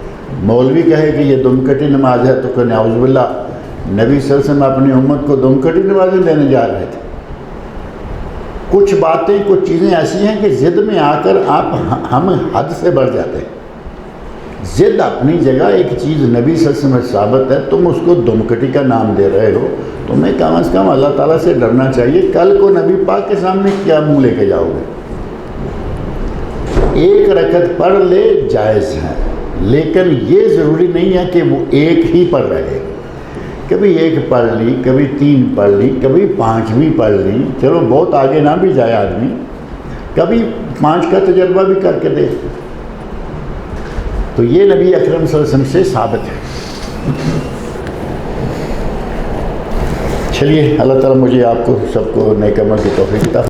مولوی کہے کہ یہ دم کٹی نماز ہے تو کہ نعوذ باللہ، نبی صلی اللہ علیہ وسلم اپنی امت کو دم کٹی نمازیں دینے جا رہے تھے۔ کچھ باتیں، کچھ چیزیں ایسی ہیں کہ ضد میں آ کر ہم حد سے بڑھ جاتے ہیں۔ ضد اپنی جگہ ایک چیز نبی صلی اللہ علیہ وسلم ثابت ہے، تم اس کو دم کٹی کا نام دے رہے ہو، تمہیں کم از کم اللہ تعالیٰ سے ڈرنا چاہیے، کل کو نبی پاک کے سامنے کیا منہ لے کے جاؤ گے۔ 1 رکعت پڑھ لے جائز ہے، لیکن یہ ضروری نہیں ہے کہ وہ 1 ہی پڑھ رہے، کبھی 1 پڑھ لی، کبھی 3 پڑھ لی، کبھی 5 بھی پڑھ لی، چلو بہت آگے نہ بھی جائے آدمی، کبھی 5 کا تجربہ بھی کر کے دے، تو یہ نبی اکرم صلی اللہ علیہ وسلم سے ثابت ہے۔ چلیے اللہ تعالیٰ مجھے آپ کو سب کو نیک عمل کی توفیق عطا